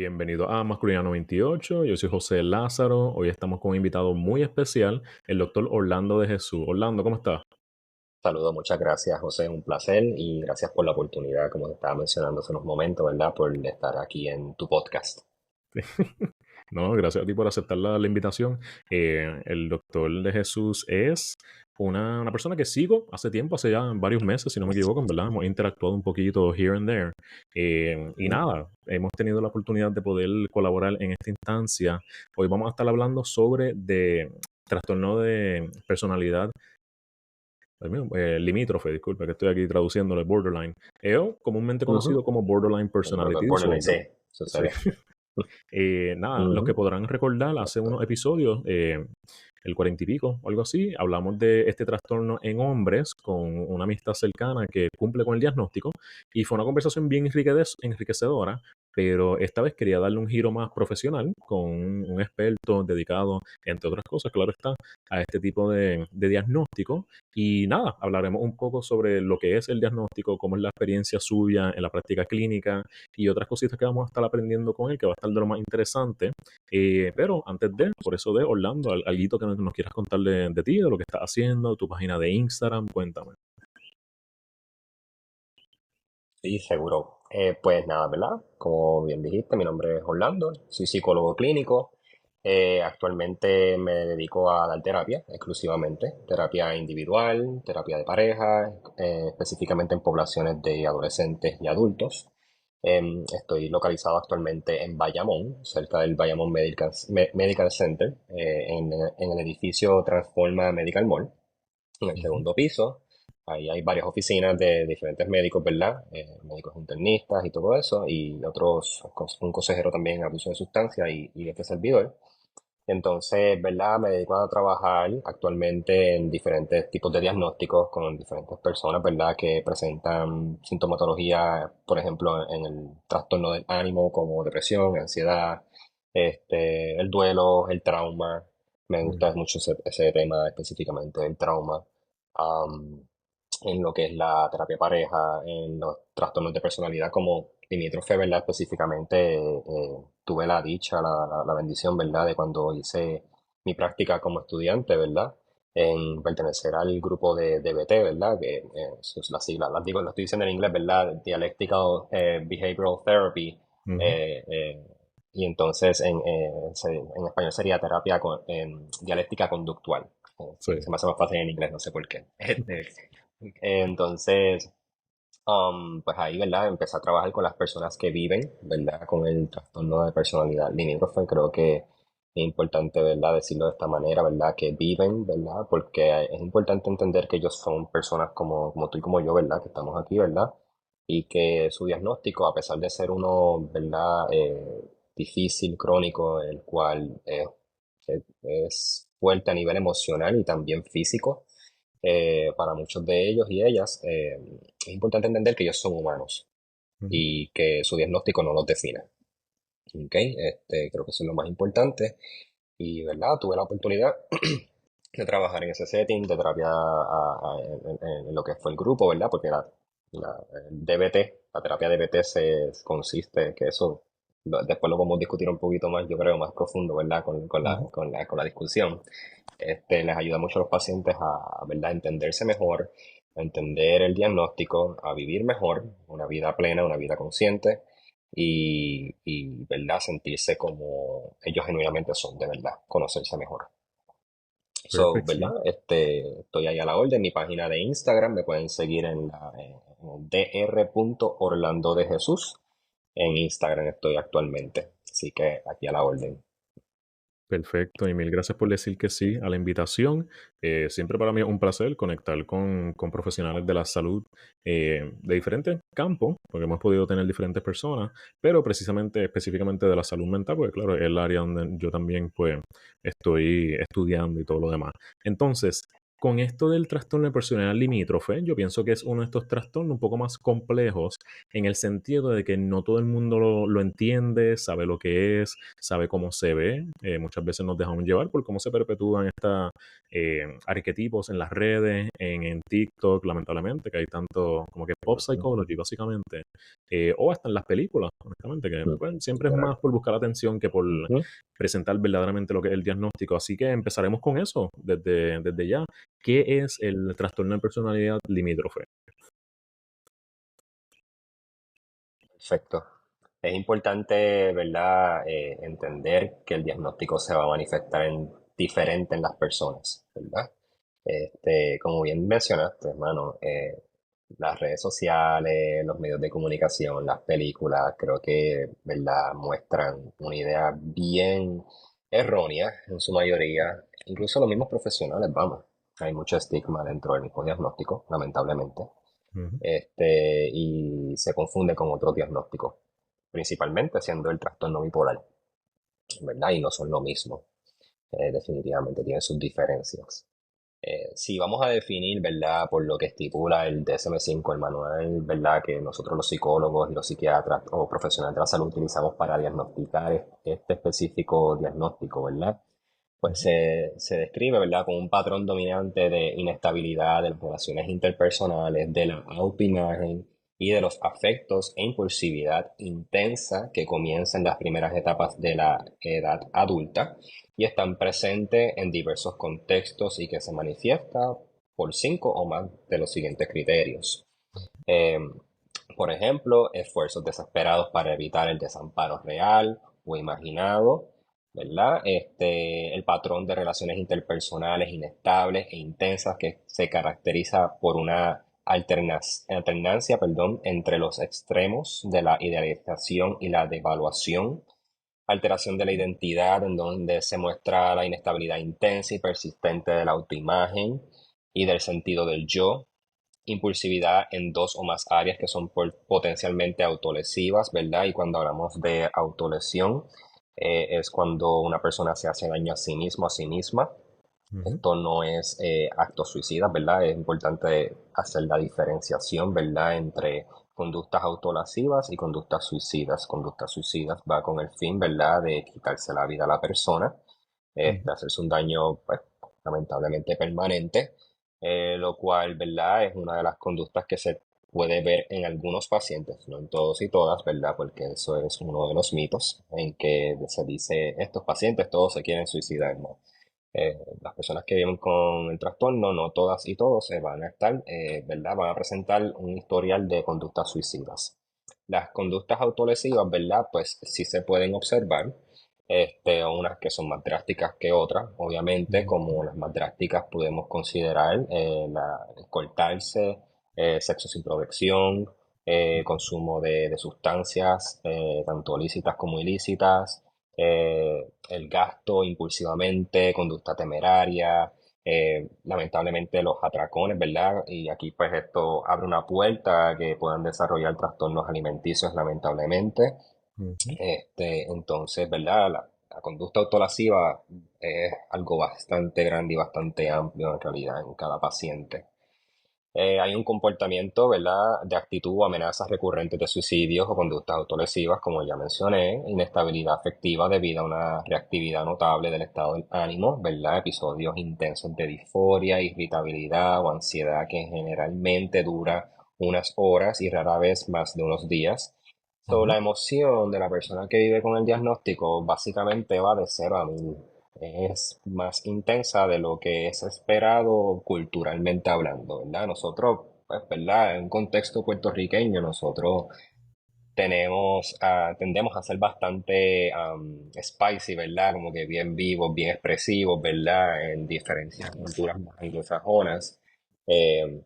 Bienvenido a Masculinidad 98. Yo soy José Lázaro. Hoy estamos con un invitado muy especial, el doctor Orlando de Jesús. Orlando, ¿cómo estás? Saludos, muchas gracias, José, un placer y gracias por la oportunidad, como te estaba mencionando hace unos momentos, ¿verdad? Por estar aquí en tu podcast. No, gracias a ti por aceptar la invitación. El doctor de Jesús es una persona que sigo hace tiempo, hace ya varios meses, si no me equivoco, en verdad. Hemos interactuado un poquito here and there. Y Ujú. nada, hemos tenido la oportunidad de poder colaborar en esta instancia. Hoy vamos a estar hablando sobre trastorno de personalidad. Ay, mío, limítrofe, disculpe, que estoy aquí traduciéndolo, borderline. O comúnmente Ujú. conocido como borderline El personality borderline, sí, disorder. Sí. sucede. Nada, los que Ujú. podrán recordar, hace unos episodios, el 40 y pico o algo así, hablamos de este trastorno en hombres con una amistad cercana que cumple con el diagnóstico y fue una conversación bien enriquecedora, pero esta vez quería darle un giro más profesional con un experto dedicado, entre otras cosas, claro está, a este tipo de diagnóstico. Y nada, hablaremos un poco sobre lo que es el diagnóstico, cómo es la experiencia suya en la práctica clínica y otras cositas que vamos a estar aprendiendo con él, que va a estar de lo más interesante. Pero antes por eso de Orlando, alguito que nos quieras contar de ti, de lo que estás haciendo, tu página de Instagram, cuéntame. Sí, seguro. Pues nada, ¿verdad? Como bien dijiste, mi nombre es Orlando, soy psicólogo clínico. Actualmente me dedico a dar terapia exclusivamente, terapia individual, terapia de pareja, específicamente en poblaciones de adolescentes y adultos. Estoy localizado actualmente en Bayamón, cerca del Bayamón Medical Center, en el edificio Transforma Medical Mall, en el Ujú. segundo piso. Ahí hay varias oficinas de diferentes médicos, ¿verdad? Médicos internistas y todo eso, y un consejero también en abuso de sustancias y este servidor. Entonces, ¿verdad? Me dedico a trabajar actualmente en diferentes tipos de diagnósticos con diferentes personas, ¿verdad? Que presentan sintomatología, por ejemplo, en el trastorno del ánimo, como depresión, ansiedad, el duelo, el trauma. Me Mm. gusta mucho ese tema específicamente del trauma. Am, en lo que es la terapia pareja, en los trastornos de personalidad como limítrofe, ¿verdad? Específicamente tuve la dicha, la bendición, ¿verdad? De cuando hice mi práctica como estudiante, ¿verdad? En pertenecer al grupo de DBT, ¿verdad? Que sus las siglas, las digo, lo estoy diciendo en inglés, ¿verdad? Dialectical Behavioral Therapy. Ujú. eh, eh, y entonces en español sería terapia dialéctica conductual. Sí. Se me hace más fácil en inglés, no sé por qué. Entonces, pues ahí, ¿verdad? Empecé a trabajar con las personas que viven, ¿verdad? Con el trastorno de personalidad limítrofe. Creo que es importante, ¿verdad? Decirlo de esta manera, ¿verdad? Que viven, ¿verdad? Porque es importante entender que ellos son personas como tú y como yo, ¿verdad? Que estamos aquí, ¿verdad? Y que su diagnóstico, a pesar de ser uno, ¿verdad? Difícil, crónico, el cual es fuerte a nivel emocional y también físico, para muchos de ellos y ellas, es importante entender que ellos son humanos Ujú. y que su diagnóstico no los define. ¿Ok? Creo que eso es lo más importante. Y, ¿verdad? Tuve la oportunidad de trabajar en ese setting de terapia en lo que fue el grupo, ¿verdad? Porque el DBT, la terapia DBT consiste, que eso después lo podemos discutir un poquito más, yo creo, más profundo, ¿verdad? Ujú. Con la discusión. Les ayuda mucho a los pacientes ¿verdad? A entenderse mejor, a entender el diagnóstico, a vivir mejor, una vida plena, una vida consciente ¿verdad? Sentirse como ellos genuinamente son, de verdad, conocerse mejor. So, Perfect, sí. ¿verdad? Estoy ahí a la orden. Mi página de Instagram me pueden seguir en dr.orlando de Jesús. En Instagram estoy actualmente. Así que aquí a la orden. Perfecto, y mil gracias por decir que sí a la invitación. Siempre para mí es un placer conectar con profesionales de la salud de diferentes campos, porque hemos podido tener diferentes personas, pero precisamente, específicamente de la salud mental, porque claro, es el área donde yo también pues estoy estudiando y todo lo demás. Entonces, con esto del trastorno de personalidad limítrofe, yo pienso que es uno de estos trastornos un poco más complejos en el sentido de que no todo el mundo lo entiende, sabe lo que es, sabe cómo se ve. Muchas veces nos dejamos llevar por cómo se perpetúan estos arquetipos en las redes, en TikTok, lamentablemente, que hay tanto como que pop Ujú, psychology, básicamente, o hasta en las películas, honestamente, que ujú, pues, siempre es literal. más por buscar atención que por Ujú. presentar verdaderamente lo que es el diagnóstico. Así que empezaremos con eso desde ya. ¿Qué es el trastorno de personalidad limítrofe? Perfecto. Es importante, ¿verdad? Entender que el diagnóstico se va a manifestar diferente en las personas, ¿verdad? Como bien mencionaste, hermano, las redes sociales, los medios de comunicación, las películas, creo que, ¿verdad? Muestran una idea bien errónea en su mayoría. Incluso los mismos profesionales, vamos. Hay mucho estigma dentro del mismo diagnóstico, lamentablemente, Ujú, y se confunde con otros diagnósticos, principalmente siendo el trastorno bipolar, ¿verdad? Y no son lo mismo, definitivamente tienen sus diferencias. Si vamos a definir, ¿verdad? Por lo que estipula el DSM-5, el manual, ¿verdad? Que nosotros los psicólogos y los psiquiatras o profesionales de la salud utilizamos para diagnosticar este específico diagnóstico, ¿verdad? Pues ujú, se describe, ¿verdad? Como un patrón dominante de inestabilidad de las relaciones interpersonales, de la autoimagen y de los afectos e impulsividad intensa que comienza en las primeras etapas de la edad adulta y están presentes en diversos contextos y que se manifiesta por cinco o más de los siguientes criterios. Eh, por ejemplo, esfuerzos desesperados para evitar el desamparo real o imaginado, ¿verdad? El patrón de relaciones interpersonales inestables e intensas que se caracteriza por una alternancia, perdón, entre los extremos de la idealización y la devaluación, alteración de la identidad en donde se muestra la inestabilidad intensa y persistente de la autoimagen y del sentido del yo, impulsividad en dos o más áreas que son potencialmente autolesivas, ¿verdad? Y cuando hablamos de autolesión, es cuando una persona se hace daño a sí mismo, a sí misma. ujú, Esto no es actos suicidas, ¿verdad? Es importante hacer la diferenciación, ¿verdad? Entre conductas autolasivas y conductas suicidas. Conductas suicidas va con el fin, ¿verdad? De quitarse la vida a la persona, ujú, hacerse un daño, pues, lamentablemente permanente, lo cual, ¿verdad? Es una de las conductas que se puede ver en algunos pacientes, no en todos y todas, ¿verdad? Porque eso es uno de los mitos en que se dice, estos pacientes todos se quieren suicidar, ¿no? Las personas que viven con el trastorno, no todas y todos se van a estar, ¿verdad? Van a presentar un historial de conductas suicidas. Las conductas autolesivas, ¿verdad? Pues sí se pueden observar, unas que son más drásticas que otras, obviamente, ujú, como las más drásticas podemos considerar el cortarse, sexo sin protección, consumo de sustancias, tanto lícitas como ilícitas, el gasto impulsivamente, conducta temeraria, lamentablemente los atracones, ¿verdad? Y aquí pues esto abre una puerta a que puedan desarrollar trastornos alimenticios, lamentablemente. ujú. Entonces, ¿verdad? La conducta autolasiva es algo bastante grande y bastante amplio en realidad en cada paciente. Hay un comportamiento, ¿verdad?, de actitud o amenazas recurrentes de suicidios o conductas autolesivas, como ya mencioné, inestabilidad afectiva debido a una reactividad notable del estado del ánimo, ¿verdad?, episodios intensos de disforia, irritabilidad o ansiedad que generalmente dura unas horas y rara vez más de unos días. So, Ujú. la emoción de la persona que vive con el diagnóstico básicamente va de 0 a 1000. Es más intensa de lo que es esperado culturalmente hablando, ¿verdad? Nosotros, pues, ¿verdad? En un contexto puertorriqueño, nosotros tendemos a ser bastante spicy, ¿verdad? Como que bien vivos, bien expresivos, ¿verdad? En diferentes culturas más anglosajonas. Eh,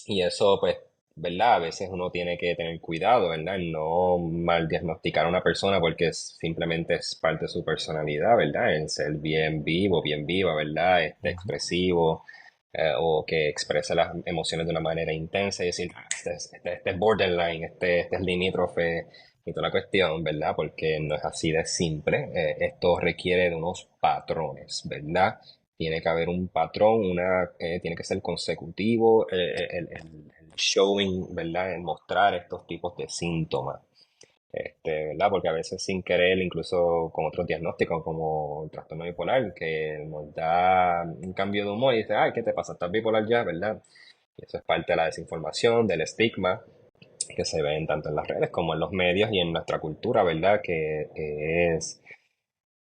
y eso, pues, ¿verdad? A veces uno tiene que tener cuidado, ¿verdad? En no mal diagnosticar a una persona porque simplemente es parte de su personalidad, ¿verdad? En ser bien vivo, bien viva, ¿verdad? Ujú. Expresivo, o que expresa las emociones de una manera intensa y decir, "Ah, este es borderline, este es limítrofe y toda la cuestión, ¿verdad? Porque no es así de simple. Esto requiere de unos patrones, ¿verdad? tiene que haber un patrón, tiene que ser consecutivo, el showing, ¿verdad? El mostrar estos tipos de síntomas. ¿Verdad? Porque a veces sin querer, incluso con otros diagnósticos como el trastorno bipolar, que nos da un cambio de humor y dice, ay, ¿qué te pasa? ¿Estás bipolar ya, verdad? Y eso es parte de la desinformación, del estigma que se ven tanto en las redes como en los medios y en nuestra cultura, ¿verdad? Que es,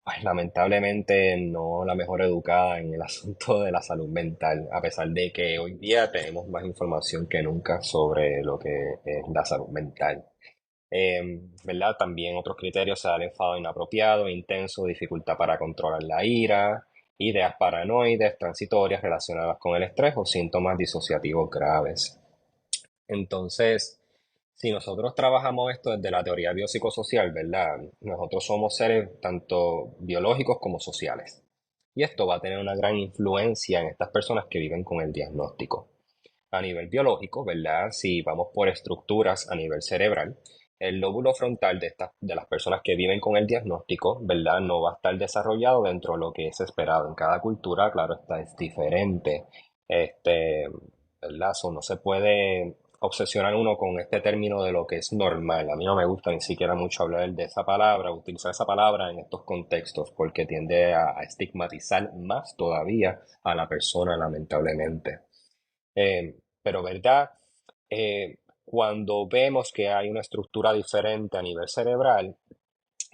pues, lamentablemente no la mejor educada en el asunto de la salud mental, a pesar de que hoy día tenemos más información que nunca sobre lo que es la salud mental. ¿Verdad? También otros criterios se dan enfado inapropiado, intenso, dificultad para controlar la ira, ideas paranoides, transitorias relacionadas con el estrés o síntomas disociativos graves. Entonces, si nosotros trabajamos esto desde la teoría biopsicosocial, ¿verdad? Nosotros somos seres tanto biológicos como sociales. Y esto va a tener una gran influencia en estas personas que viven con el diagnóstico. A nivel biológico, ¿verdad? Si vamos por estructuras a nivel cerebral, el lóbulo frontal de las personas que viven con el diagnóstico, ¿verdad? No va a estar desarrollado dentro de lo que es esperado. En cada cultura, claro, está es diferente. Este, ¿Verdad? No se puede obsesionar uno con este término de lo que es normal. A mí no me gusta ni siquiera mucho hablar de esa palabra, utilizar esa palabra en estos contextos, porque tiende a estigmatizar más todavía a la persona, lamentablemente. Pero, ¿verdad? Cuando vemos que hay una estructura diferente a nivel cerebral,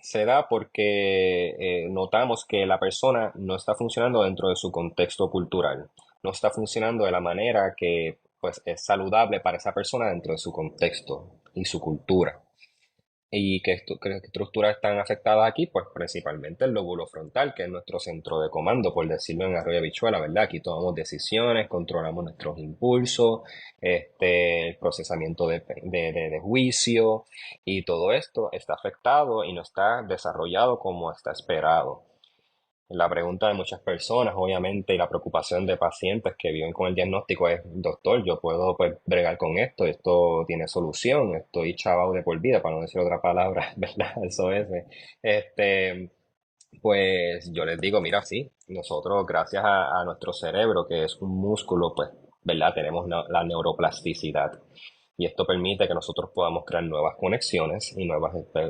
se da porque notamos que la persona no está funcionando dentro de su contexto cultural, no está funcionando de la manera que pues, es saludable para esa persona dentro de su contexto y su cultura. ¿Y qué estructuras están afectadas aquí? Pues principalmente el lóbulo frontal, que es nuestro centro de comando, por decirlo en arroyo habichuela, ¿verdad? Aquí tomamos decisiones, controlamos nuestros impulsos, el procesamiento de juicio, y todo esto está afectado y no está desarrollado como está esperado. La pregunta de muchas personas, obviamente, y la preocupación de pacientes que viven con el diagnóstico es, doctor, yo puedo pues, bregar con esto tiene solución, estoy chavado de por vida, para no decir otra palabra, ¿verdad? Eso es. Este, pues yo les digo, mira, sí, nosotros gracias a nuestro cerebro, que es un músculo, pues, ¿verdad? Tenemos la neuroplasticidad. Y esto permite que nosotros podamos crear nuevas conexiones y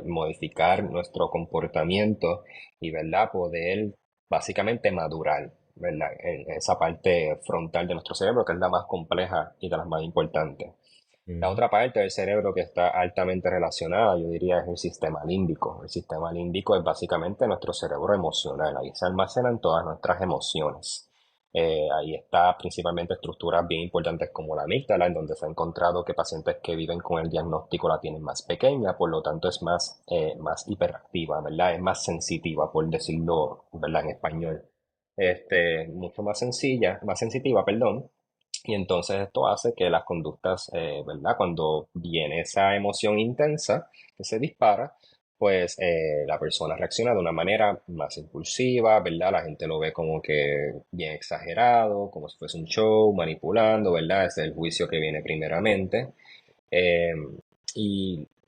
modificar nuestro comportamiento y, ¿verdad? Poder básicamente madurar, ¿verdad? En esa parte frontal de nuestro cerebro, que es la más compleja y de las más importantes. La Ujú. otra parte del cerebro que está altamente relacionada, yo diría, es el sistema límbico. El sistema límbico es básicamente nuestro cerebro emocional. Ahí se almacenan todas nuestras emociones. Ahí está principalmente estructuras bien importantes como la amígdala, en donde se ha encontrado que pacientes que viven con el diagnóstico la tienen más pequeña, por lo tanto es más hiperactiva, ¿verdad? Es más sensitiva, por decirlo, ¿verdad? En español. Mucho más sencilla, más sensitiva, perdón. Y entonces esto hace que las conductas, ¿verdad? Cuando viene esa emoción intensa que se dispara, pues la persona reacciona de una manera más impulsiva, ¿verdad? La gente lo ve como que bien exagerado, como si fuese un show, manipulando, ¿verdad? Ese es el juicio que viene primeramente. Eh,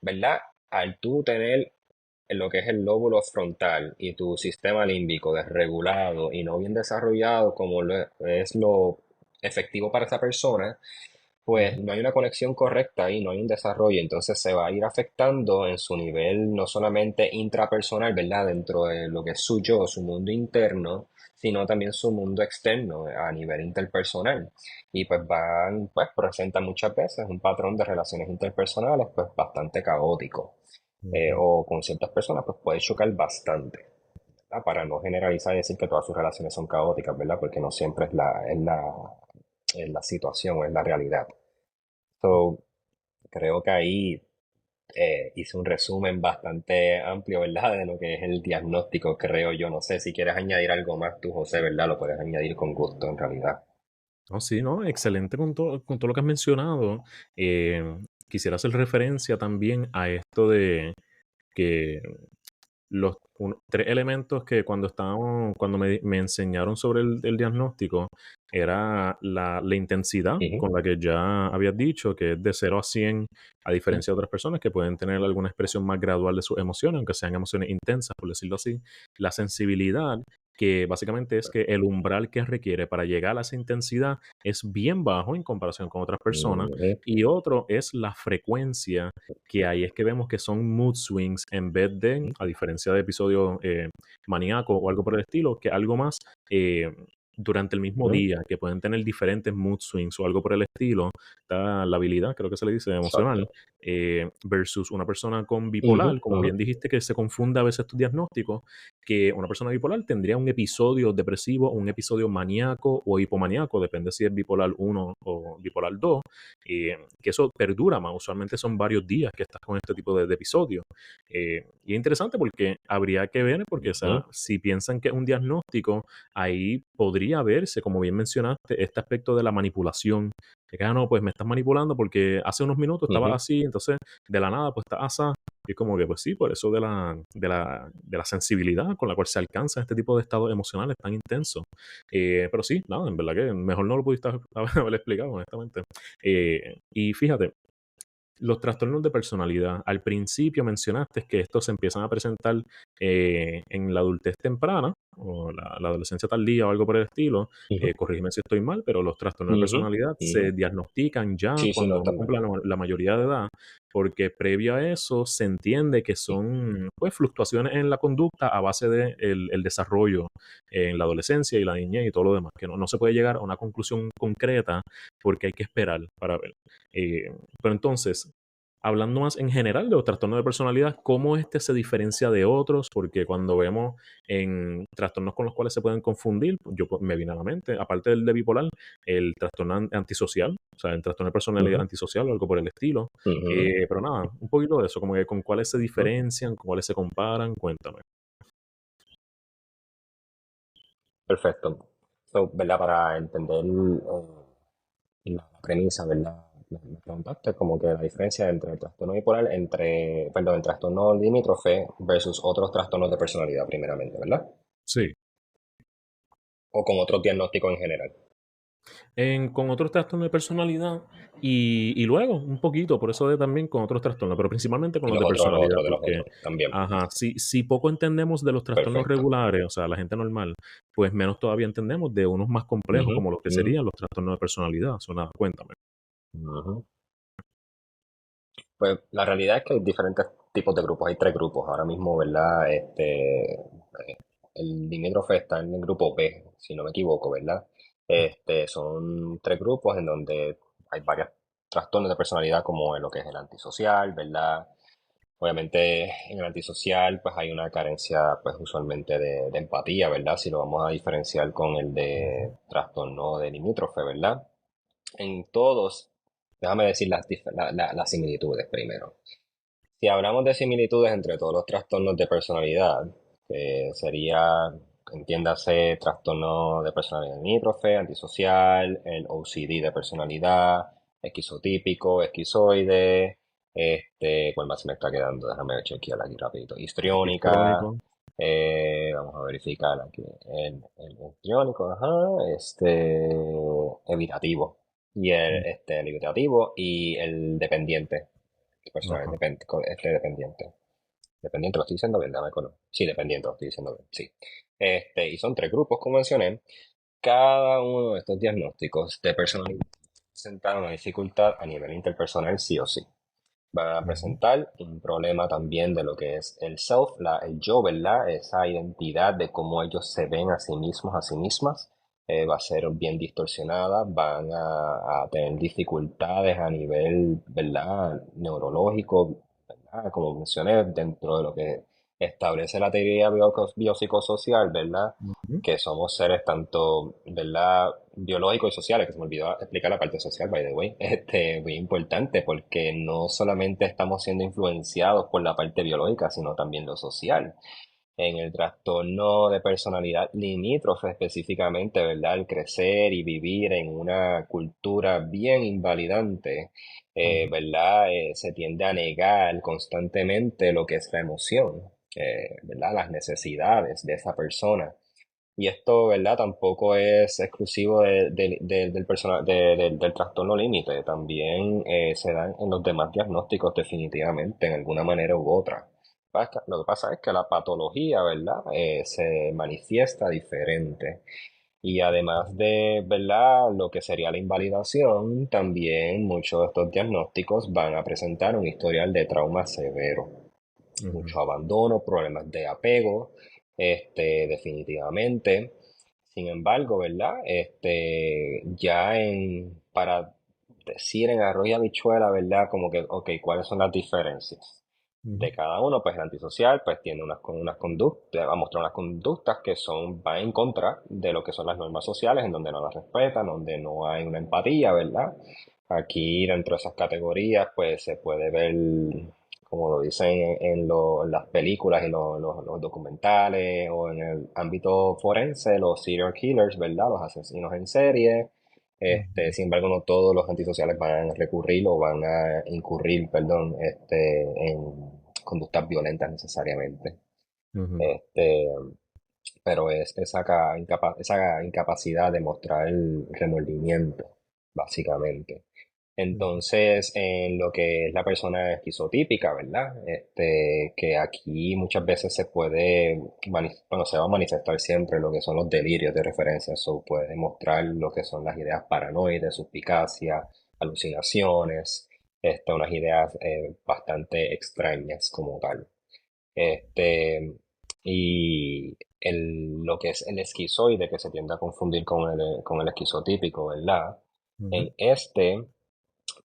¿Verdad? Al tú tener lo que es el lóbulo frontal y tu sistema límbico desregulado y no bien desarrollado como es lo efectivo para esa persona, pues Ujú. no hay una conexión correcta y no hay un desarrollo, entonces se va a ir afectando en su nivel no solamente intrapersonal, ¿verdad? Dentro de lo que es su yo, su mundo interno, sino también su mundo externo a nivel interpersonal. Y pues presentan muchas veces un patrón de relaciones interpersonales pues bastante caótico. Ujú. O con ciertas personas pues puede chocar bastante. Para no generalizar y decir que todas sus relaciones son caóticas, ¿verdad? Porque no siempre es la situación o es la realidad. So, creo que ahí hice un resumen bastante amplio, ¿verdad? De lo que es el diagnóstico, creo yo. No sé si quieres añadir algo más tú, José, ¿verdad? Lo puedes añadir con gusto, en realidad. No, sí, no, excelente con todo lo que has mencionado. Quisiera hacer referencia también a esto de que tres elementos que cuando me enseñaron sobre el diagnóstico era la intensidad Ujú, con la que ya habías dicho, que es de 0 a 100, a ujú, diferencia de otras personas que pueden tener alguna expresión más gradual de sus emociones, aunque sean emociones intensas, por decirlo así. La sensibilidad que básicamente es que el umbral que requiere para llegar a esa intensidad es bien bajo en comparación con otras personas, Ujú, y otro es la frecuencia, que ahí es que vemos que son mood swings en vez de, a diferencia de episodios maníacos o algo por el estilo, que algo más eh, durante el mismo ujú, día, que pueden tener diferentes mood swings o algo por el estilo, está la habilidad, creo que se le dice, emocional, exacto. versus una persona con Ujú, bipolar, como ujú, bien dijiste, que se confunde a veces tus diagnósticos, que una persona bipolar tendría un episodio depresivo, un episodio maníaco o hipomaníaco, depende si es bipolar uno o bipolar 2, que eso perdura más, usualmente son varios días que estás con este tipo de episodios. Y es interesante porque habría que ver, porque o ujú, sea, si piensan que es un diagnóstico, ahí podría verse, como bien mencionaste, este aspecto de la manipulación. De que, no, pues me estás manipulando porque hace unos minutos estabas ujú. así, entonces de la nada pues estás así. Y es como que, pues sí, por eso de la sensibilidad con la cual se alcanza este tipo de estados emocionales tan intensos. Pero sí, nada, en verdad que mejor no lo pudiste haber explicado, honestamente. Y fíjate, los trastornos de personalidad. Al principio mencionaste que estos se empiezan a presentar en la adultez temprana o la adolescencia tardía o algo por el estilo. Ujú, Corrígeme si estoy mal, pero los trastornos de ujú, personalidad ujú. se diagnostican ya Sí, sí, no cuando uno está mal. cumple la mayoría de edad, porque previo a eso se entiende que son pues fluctuaciones en la conducta a base de el desarrollo en la adolescencia y la niñez y todo lo demás, que no se puede llegar a una conclusión concreta porque hay que esperar para ver. Pero entonces, hablando más en general de los trastornos de personalidad, ¿cómo este se diferencia de otros? Porque cuando vemos en trastornos con los cuales se pueden confundir, me viene a la mente, aparte del de bipolar, el trastorno antisocial, o sea, el trastorno de personalidad Ujú, antisocial o algo por el estilo. ujú, Pero nada, un poquito de eso, como que con cuáles se ujú. diferencian, con cuáles se comparan, cuéntame. Perfecto. So, ¿verdad? Para entender la premisa, ¿verdad? Me preguntaste como que la diferencia entre el trastorno bipolar, perdón, el trastorno limítrofe versus otros trastornos de personalidad, primeramente, ¿verdad? Sí. O con otros diagnósticos en general. Con otros trastornos de personalidad y luego un poquito, por eso de también con otros trastornos, pero principalmente con Y los de los personalidad, otros de los porque, otros también. ajá, si poco entendemos de los trastornos Perfecto. regulares, o sea, la gente normal, pues menos todavía entendemos de unos más complejos, Ujú, como los que ujú, serían los trastornos de personalidad. So, nada, cuéntame. ujú. Pues la realidad es que hay diferentes tipos de grupos. Hay tres grupos ahora mismo, ¿verdad? El limítrofe está en el grupo B, si no me equivoco, ¿verdad? Son tres grupos en donde hay varios trastornos de personalidad, como en lo que es el antisocial, ¿verdad? Obviamente en el antisocial pues hay una carencia pues usualmente de empatía, ¿verdad? Si lo vamos a diferenciar con el de trastorno de limítrofe, ¿verdad? En todos, déjame decir las similitudes primero. Si hablamos de similitudes entre todos los trastornos de personalidad, sería, entiéndase, trastorno de personalidad limítrofe, antisocial, el OCD de personalidad, esquizotípico, esquizoide, ¿cuál más se me está quedando? Déjame chequear aquí rapidito. Histriónica, Histriónico. vamos a verificar aquí. El histriónico, ajá, evitativo. Y el evitativo y el dependiente. Personal, Ajá. dependiente. Dependiente, lo estoy diciendo bien, dame color. Sí, dependiente, lo estoy diciendo bien, sí. Y son tres grupos, como mencioné. Cada uno de estos diagnósticos de personalidad presenta una dificultad a nivel interpersonal, sí o sí. Van a Ujú. presentar un problema también de lo que es el self, el yo, ¿verdad? Esa identidad de cómo ellos se ven a sí mismos, a sí mismas, va a ser bien distorsionada, van a tener dificultades a nivel, ¿verdad? Neurológico, ¿verdad? Como mencioné, dentro de lo que establece la teoría biopsicosocial, ¿verdad? Ujú. Que somos seres tanto, ¿verdad? Biológicos y sociales, que se me olvidó explicar la parte social, by the way, muy importante porque no solamente estamos siendo influenciados por la parte biológica, sino también lo social. En el trastorno de personalidad limítrofe específicamente, ¿verdad? El crecer y vivir en una cultura bien invalidante, Ujú. ¿verdad? Se tiende a negar constantemente lo que es la emoción, ¿verdad? Las necesidades de esa persona. Y esto, ¿verdad? Tampoco es exclusivo del trastorno límite. También se dan en los demás diagnósticos definitivamente, en alguna manera u otra. lo que pasa es que la patología, ¿verdad? Se manifiesta diferente. Y además de, ¿verdad? Lo que sería la invalidación, también muchos de estos diagnósticos van a presentar un historial de trauma severo, Ujú, mucho abandono, problemas de apego, definitivamente. Sin embargo, ¿verdad? Para decir en arroz y habichuela, ¿verdad? Como que, ok, ¿cuáles son las diferencias ujú, de cada uno? Pues el antisocial, pues tiene unas conductas, va a mostrar unas conductas que van en contra de lo que son las normas sociales, en donde no las respetan, donde no hay una empatía, ¿verdad? Aquí, dentro de esas categorías, pues se puede ver, como lo dicen en las películas y los documentales, o en el ámbito forense, los serial killers, ¿verdad? Los asesinos en serie. ujú, Sin embargo, no todos los antisociales van a recurrir o van a incurrir, perdón, en conductas violentas necesariamente. ujú, Este, pero es esa incapacidad de mostrar el remordimiento, básicamente. ujú, Entonces, en lo que es la persona esquizotípica, ¿verdad? Que aquí muchas veces bueno, se va a manifestar siempre lo que son los delirios de referencia, eso puede demostrar lo que son las ideas paranoides, suspicacia, alucinaciones, unas ideas bastante extrañas como tal. Este, y lo que es el esquizoide, que se tiende a confundir con el esquizotípico, ¿verdad? ujú, En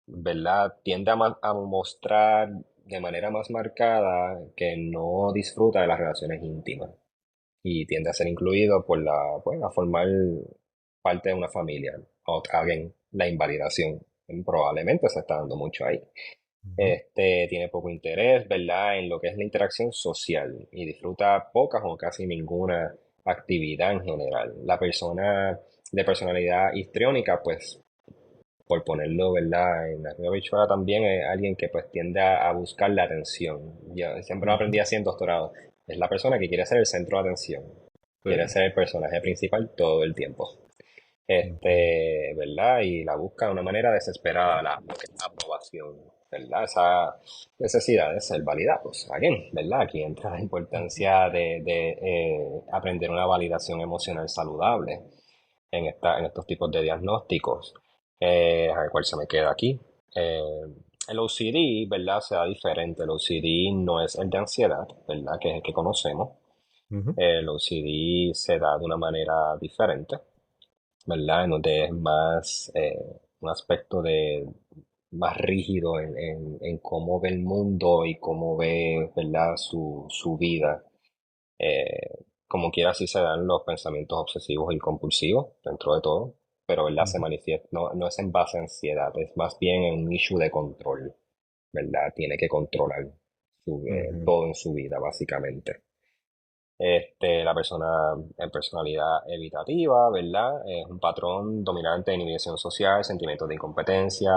¿verdad? Tiende a mostrar de manera más marcada que no disfruta de las relaciones íntimas y tiende a ser incluido pues, a formar parte de una familia. O alguien, la invalidación probablemente se está dando mucho ahí. ujú, Tiene poco interés, ¿verdad? En lo que es la interacción social y disfruta pocas o casi ninguna actividad en general. La persona de personalidad histriónica, pues por ponerlo, ¿verdad? En la Río Bichuela también es alguien que pues tiende a buscar la atención. Yo siempre lo ujú. aprendí así en doctorado. Es la persona que quiere ser el centro de atención. Quiere Sí. ser el personaje principal todo el tiempo. Ujú, ¿Verdad? Y la busca de una manera desesperada, lo que es la aprobación, ¿verdad? Esa necesidad de ser validados. Again, ¿verdad? Aquí entra la ujú, importancia de aprender una validación emocional saludable en estos tipos de diagnósticos. A ver cuál se me queda aquí. Eh, el OCD, ¿verdad? Se da diferente. El OCD no es el de ansiedad, ¿verdad? Que es el que conocemos. ujú, El OCD se da de una manera diferente, ¿verdad? En donde es más un aspecto de más rígido en cómo ve el mundo y cómo ve, ¿verdad? Su vida. Como quiera, sí se dan los pensamientos obsesivos y compulsivos dentro de todo, pero ¿verdad? Se ujú, manifiesta, no es en base a ansiedad, es más bien en un issue de control, ¿verdad? Tiene que controlar ujú, todo en su vida, básicamente. La persona en personalidad evitativa, ¿verdad? Es un patrón dominante de inhibición social, sentimientos de incompetencia,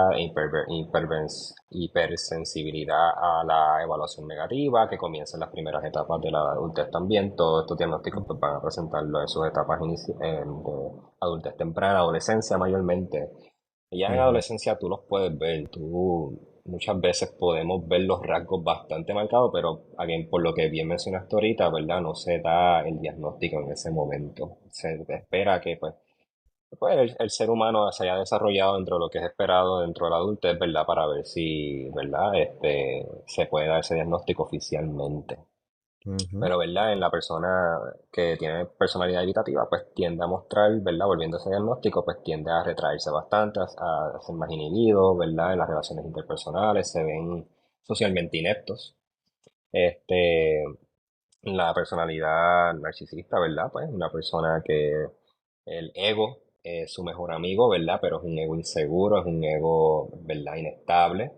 hipersensibilidad a la evaluación negativa, que comienza en las primeras etapas de la adultez también. Todos estos diagnósticos pues, ujú, van a presentarlo en sus etapas de adultez temprana, adolescencia mayormente. Ya en ujú, adolescencia tú los puedes ver, muchas veces podemos ver los rasgos bastante marcados, pero again, por lo que bien mencionaste ahorita, ¿verdad? No se da el diagnóstico en ese momento. Se espera que pues, el ser humano se haya desarrollado dentro de lo que es esperado dentro de la adultez, ¿verdad? Para ver si, ¿verdad? Se puede dar ese diagnóstico oficialmente. ujú, Pero, ¿verdad? En la persona que tiene personalidad evitativa, pues tiende a mostrar, ¿verdad? Volviendo a ese diagnóstico, pues tiende a retraerse bastante, a ser más inhibido, ¿verdad? En las relaciones interpersonales se ven socialmente ineptos. Este, la personalidad narcisista, ¿verdad? Pues una persona que el ego es su mejor amigo, ¿verdad? Pero es un ego inseguro, es un ego, ¿verdad? Inestable,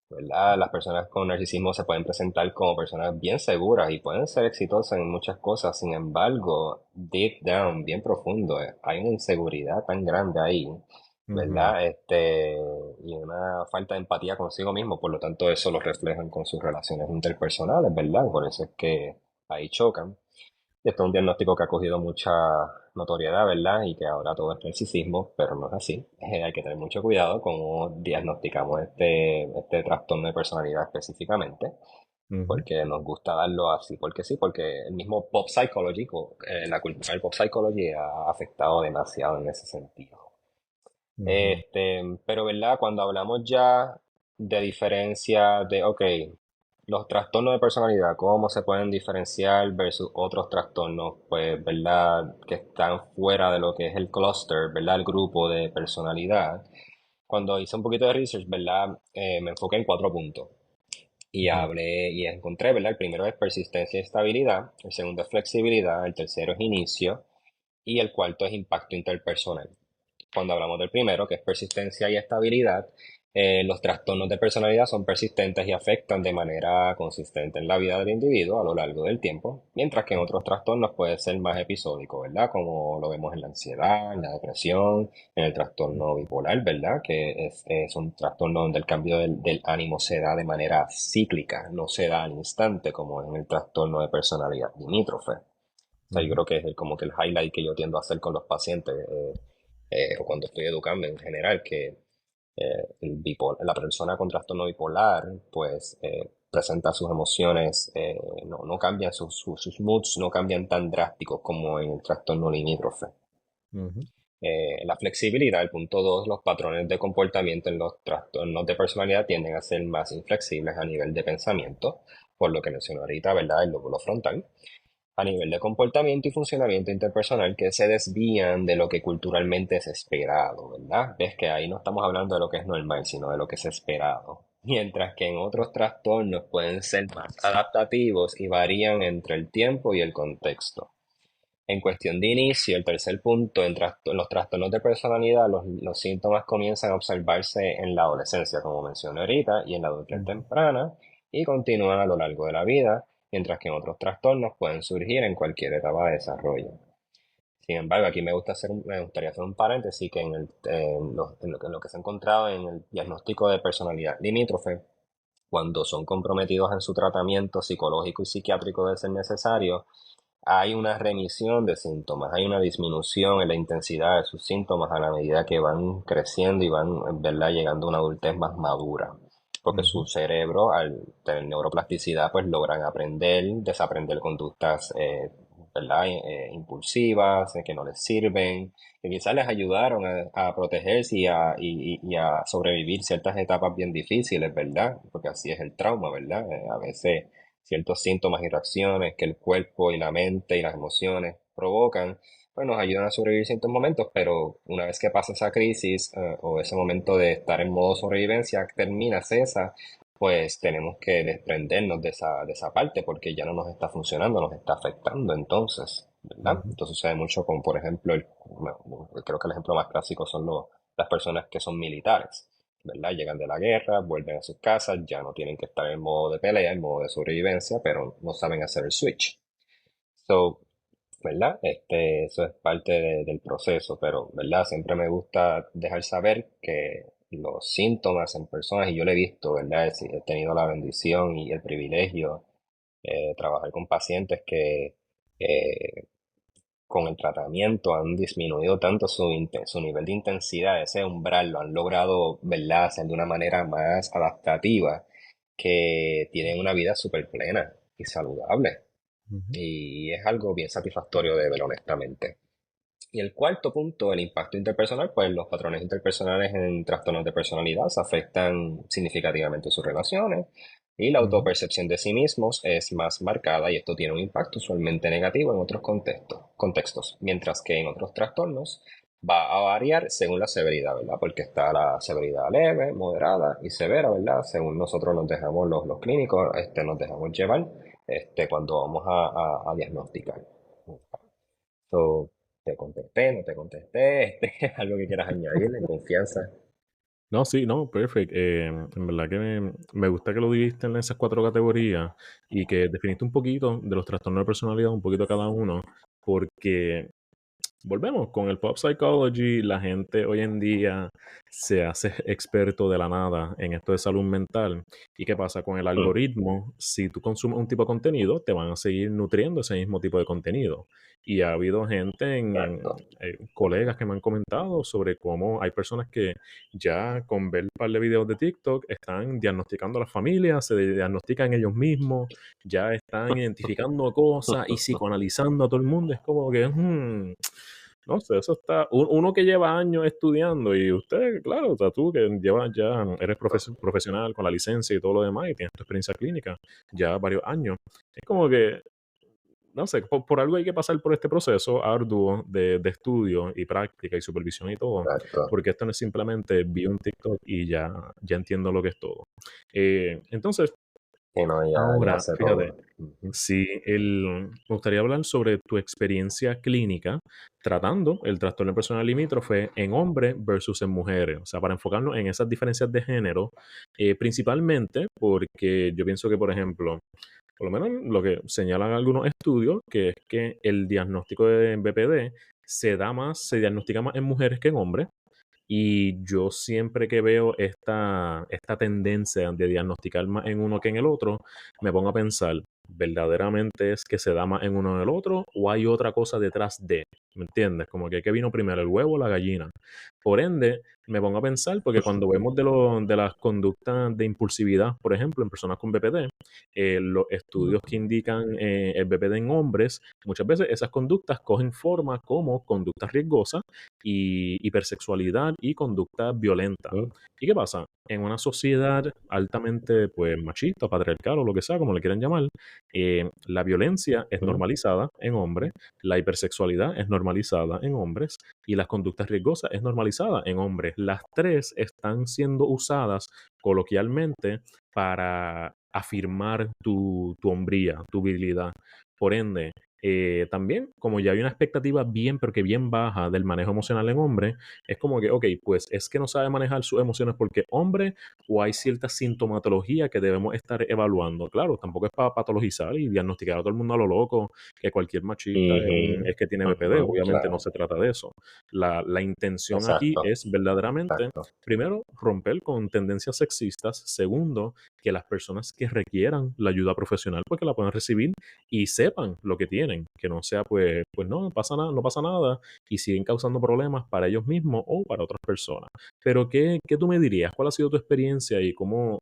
¿verdad? Las personas con narcisismo se pueden presentar como personas bien seguras y pueden ser exitosas en muchas cosas. Sin embargo, deep down, bien profundo, hay una inseguridad tan grande ahí, ujú, ¿verdad? Y una falta de empatía consigo mismo. Por lo tanto, eso lo reflejan con sus relaciones interpersonales, ¿verdad? Por eso es que ahí chocan. Y esto es un diagnóstico que ha cogido mucha notoriedad, ¿verdad? Y que ahora todo es narcisismo, pero no es así. Hay que tener mucho cuidado cómo diagnosticamos este trastorno de personalidad específicamente. Ujú, porque nos gusta darlo así, porque sí, porque el mismo pop psychology, la cultura del pop psychology ha afectado demasiado en ese sentido. ujú, Pero ¿verdad? Cuando hablamos ya de diferencia de, ok, los trastornos de personalidad, ¿cómo se pueden diferenciar versus otros trastornos, pues, ¿verdad? Que están fuera de lo que es el clúster, ¿verdad? El grupo de personalidad. Cuando hice un poquito de research, ¿verdad? Me enfoqué en 4 puntos. Y ujú, hablé y encontré, ¿verdad? El primero es persistencia y estabilidad, el segundo es flexibilidad, el tercero es inicio y el cuarto es impacto interpersonal. Cuando hablamos del primero, que es persistencia y estabilidad, los trastornos de personalidad son persistentes y afectan de manera consistente en la vida del individuo a lo largo del tiempo, mientras que en otros trastornos puede ser más episódico, ¿verdad? Como lo vemos en la ansiedad, en la depresión, en el trastorno bipolar, ¿verdad? Que es un trastorno donde el cambio del ánimo se da de manera cíclica, no se da al instante como en el trastorno de personalidad limítrofe. O sea, yo ujú, creo que es como que el highlight que yo tiendo a hacer con los pacientes o cuando estoy educando en general, que la persona con trastorno bipolar, pues presenta sus emociones, no cambian sus moods, no cambian tan drásticos como en el trastorno limítrofe. ujú, La flexibilidad, el punto 2, los patrones de comportamiento en los trastornos de personalidad tienden a ser más inflexibles a nivel de pensamiento, por lo que mencioné ahorita, ¿verdad? El lóbulo frontal a nivel de comportamiento y funcionamiento interpersonal que se desvían de lo que culturalmente es esperado, ¿verdad? Ves que ahí no estamos hablando de lo que es normal, sino de lo que es esperado. Mientras que en otros trastornos pueden ser más adaptativos y varían entre el tiempo y el contexto. En cuestión de inicio, el tercer punto, en los trastornos de personalidad, los síntomas comienzan a observarse en la adolescencia, como mencioné ahorita, y en la adultez ujú, temprana, y continúan a lo largo de la vida, mientras que en otros trastornos pueden surgir en cualquier etapa de desarrollo. Sin embargo, aquí me gustaría hacer un paréntesis que en lo que se ha encontrado en el diagnóstico de personalidad limítrofe, cuando son comprometidos en su tratamiento psicológico y psiquiátrico de ser necesario, hay una remisión de síntomas, hay una disminución en la intensidad de sus síntomas a la medida que van creciendo y van, en verdad, llegando a una adultez más madura. Porque su ujú, cerebro, al tener neuroplasticidad, pues logran aprender, desaprender conductas, ¿verdad? Impulsivas, que no les sirven, que quizás les ayudaron a protegerse y a sobrevivir ciertas etapas bien difíciles, ¿verdad? Porque así es el trauma, ¿verdad? A veces ciertos síntomas y reacciones que el cuerpo y la mente y las emociones provocan, pues nos ayudan a sobrevivir ciertos momentos, pero una vez que pasa esa crisis o ese momento de estar en modo sobrevivencia, termina, cesa, pues tenemos que desprendernos de esa parte porque ya no nos está funcionando, nos está afectando entonces, ¿verdad? ujú, Esto sucede mucho con, por ejemplo, bueno, creo que el ejemplo más clásico son las personas que son militares. ¿Verdad? Llegan de la guerra, vuelven a sus casas, ya no tienen que estar en modo de pelea, en modo de sobrevivencia, pero no saben hacer el switch. So, ¿verdad? Eso es parte del proceso, pero, ¿verdad? Siempre me gusta dejar saber que los síntomas en personas, y yo lo he visto, ¿verdad? He tenido la bendición y el privilegio de trabajar con pacientes que eh, con el tratamiento han disminuido tanto su nivel de intensidad, ese umbral, lo han logrado, ¿verdad?, hacer de una manera más adaptativa, que tienen una vida súper plena y saludable. ujú, Y es algo bien satisfactorio de ver, honestamente. Y el cuarto punto, el impacto interpersonal, pues los patrones interpersonales en trastornos de personalidad se afectan significativamente sus relaciones y la ujú, autopercepción de sí mismos es más marcada y esto tiene un impacto usualmente negativo en otros contextos, mientras que en otros trastornos va a variar según la severidad, ¿verdad? Porque está la severidad leve, moderada y severa, ¿verdad? Según nosotros nos dejamos los clínicos, nos dejamos llevar cuando vamos a diagnosticar. So, te contesté, no te contesté, algo que quieras añadirle en confianza. No, sí, no, perfecto. En verdad que me gusta que lo dividiste en esas 4 categorías y que definiste un poquito de los trastornos de personalidad, un poquito cada uno, porque volvemos con el pop psychology, la gente hoy en día se hace experto de la nada en esto de salud mental. ¿Y qué pasa con el Mm, algoritmo? Si tú consumes un tipo de contenido, te van a seguir nutriendo ese mismo tipo de contenido. Y ha habido gente exacto. colegas que me han comentado sobre cómo hay personas que ya con ver un par de videos de TikTok están diagnosticando a las familias, se diagnostican ellos mismos, ya están identificando cosas y psicoanalizando a todo el mundo. Es como que, no sé, eso está. Uno que lleva años estudiando y usted, claro, o sea, tú que llevas ya, eres profesional con la licencia y todo lo demás y tienes tu experiencia clínica ya varios años. Es como que, no sé, por algo hay que pasar por este proceso arduo de estudio y práctica y supervisión y todo, Exacto. porque esto no es simplemente vi un TikTok y ya entiendo lo que es todo. Entonces, Y no, ya ahora, sé fíjate, todo. Ujú. si me gustaría hablar sobre tu experiencia clínica tratando el trastorno de personalidad limítrofe en hombres versus en mujeres. O sea, para enfocarnos en esas diferencias de género, principalmente porque yo pienso que, por ejemplo, por lo menos lo que señalan algunos estudios, que es que el diagnóstico de BPD se diagnostica más en mujeres que en hombres. Y yo siempre que veo esta tendencia de diagnosticar más en uno que en el otro, me pongo a pensar, ¿verdaderamente es que se da más en uno en el otro o hay otra cosa detrás de? ¿Me entiendes? Como que ¿qué vino primero, el huevo o la gallina? Por ende, me pongo a pensar, porque cuando vemos de las conductas de impulsividad, por ejemplo, en personas con BPD, los estudios que indican el BPD en hombres, muchas veces esas conductas cogen forma como conductas riesgosas y hipersexualidad y conducta violenta. Mm, ¿Y qué pasa? En una sociedad altamente pues, machista, patriarcal o lo que sea, como le quieran llamar, la violencia es mm, normalizada en hombres, la hipersexualidad es normalizada en hombres y las conductas riesgosas es normalizada en hombres. Las tres están siendo usadas coloquialmente para afirmar tu hombría, tu virilidad. Por ende, también, como ya hay una expectativa bien, pero que bien baja del manejo emocional en hombre, es como que, ok, pues es que no sabe manejar sus emociones porque hombre o hay cierta sintomatología que debemos estar evaluando. Claro, tampoco es para patologizar y diagnosticar a todo el mundo a lo loco, que cualquier machista ujú, es que tiene BPD. ujú, Obviamente no claro. se trata de eso. La intención aquí Exacto. es verdaderamente, Exacto. primero, romper con tendencias sexistas. Segundo, que las personas que requieran la ayuda profesional, pues que la puedan recibir y sepan lo que tienen, que no sea pues no pasa nada, no pasa nada y siguen causando problemas para ellos mismos o para otras personas. Pero ¿qué tú me dirías? ¿Cuál ha sido tu experiencia y cómo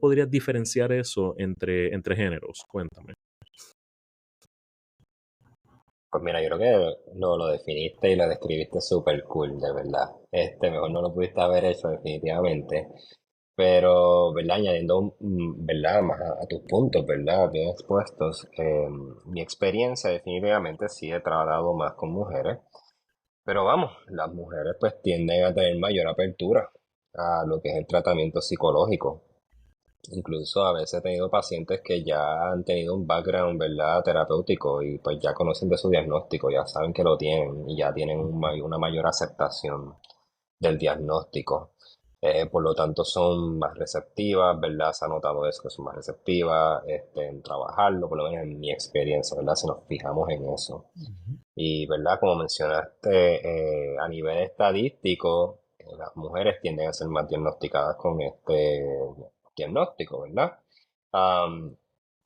podrías diferenciar eso entre géneros? Cuéntame. Pues mira, yo creo que lo definiste y lo describiste súper cool, de verdad. Mejor no lo pudiste haber hecho definitivamente. Pero, ¿verdad? Añadiendo, ¿verdad? Más a tus puntos, ¿verdad? Bien expuestos. Mi experiencia definitivamente sí he tratado más con mujeres. Pero vamos, las mujeres pues tienden a tener mayor apertura a lo que es el tratamiento psicológico. Incluso a veces he tenido pacientes que ya han tenido un background, ¿verdad? Terapéutico y pues ya conocen de su diagnóstico, ya saben que lo tienen y ya tienen una mayor aceptación del diagnóstico. Por lo tanto, son más receptivas, ¿verdad? Se ha notado eso, que son más receptivas en trabajarlo, por lo menos en mi experiencia, ¿verdad? Si nos fijamos en eso. Ujú, Y, ¿verdad? Como mencionaste, a nivel estadístico, las mujeres tienden a ser más diagnosticadas con este diagnóstico, ¿verdad? Am,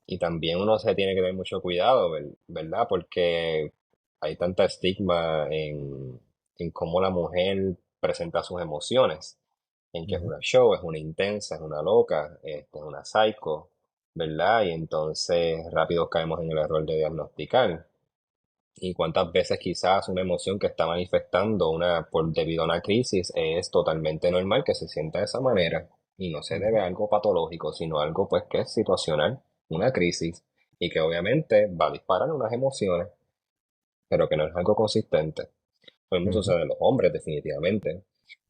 y también uno se tiene que tener mucho cuidado, ¿verdad? Porque hay tanta estigma en cómo la mujer presenta sus emociones, en que es ujú, una show, es una intensa, es una loca, es una psycho, ¿verdad? Y entonces rápido caemos en el error de diagnosticar. Y cuántas veces quizás una emoción que está manifestando debido a una crisis es totalmente normal que se sienta de esa manera y no se debe ujú, a algo patológico, sino a algo pues que es situacional, una crisis y que obviamente va a disparar unas emociones, pero que no es algo consistente. Lo mismo ujú, sucede en los hombres definitivamente.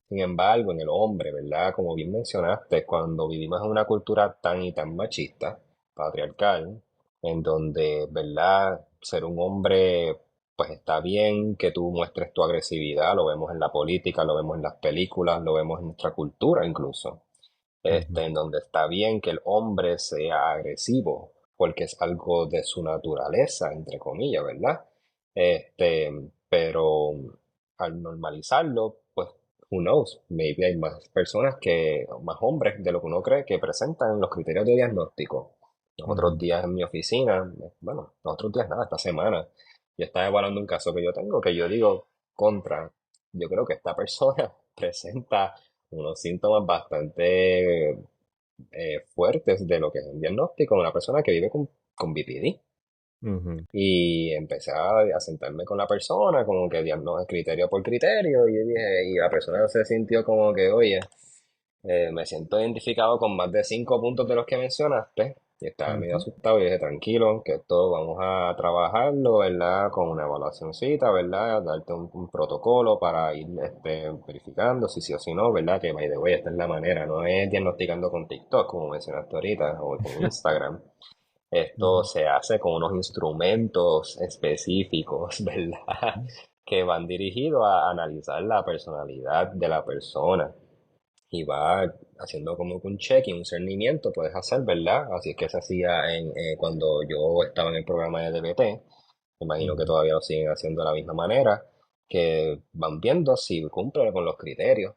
Sin embargo, en el hombre, ¿verdad? Como bien mencionaste, cuando vivimos en una cultura tan y tan machista, patriarcal, en donde, ¿verdad? Ser un hombre, pues está bien que tú muestres tu agresividad, lo vemos en la política, lo vemos en las películas, lo vemos en nuestra cultura incluso, ujú, en donde está bien que el hombre sea agresivo, porque es algo de su naturaleza, entre comillas, ¿verdad? Este, pero al normalizarlo, pues, who knows, maybe hay más personas más hombres de lo que uno cree que presentan los criterios de diagnóstico. Los otros Ujú, días en mi oficina, bueno, los otros días nada, esta semana, yo estaba evaluando un caso que yo tengo, que yo digo, yo creo que esta persona presenta unos síntomas bastante fuertes de lo que es un diagnóstico de una persona que vive con BPD. ujú, Y empecé a sentarme con la persona, como que criterio por criterio, y yo dije, y la persona se sintió como que, oye, me siento identificado con más de 5 puntos de los que mencionaste, y estaba medio ujú, asustado, y dije, tranquilo, que esto vamos a trabajarlo, ¿verdad? Con una evaluacioncita, ¿verdad? Darte un protocolo para ir verificando si sí o si no, ¿verdad? Que, by the way, esta es la manera, no es diagnosticando con TikTok, como mencionaste ahorita, o con Instagram. Esto ujú, se hace con unos instrumentos específicos, ¿verdad? Que van dirigidos a analizar la personalidad de la persona. Y va haciendo como que un check y un cernimiento, puedes hacer, ¿verdad? Así es que se hacía cuando yo estaba en el programa de DBT. Me imagino que ujú, todavía lo siguen haciendo de la misma manera, que van viendo si cumple con los criterios.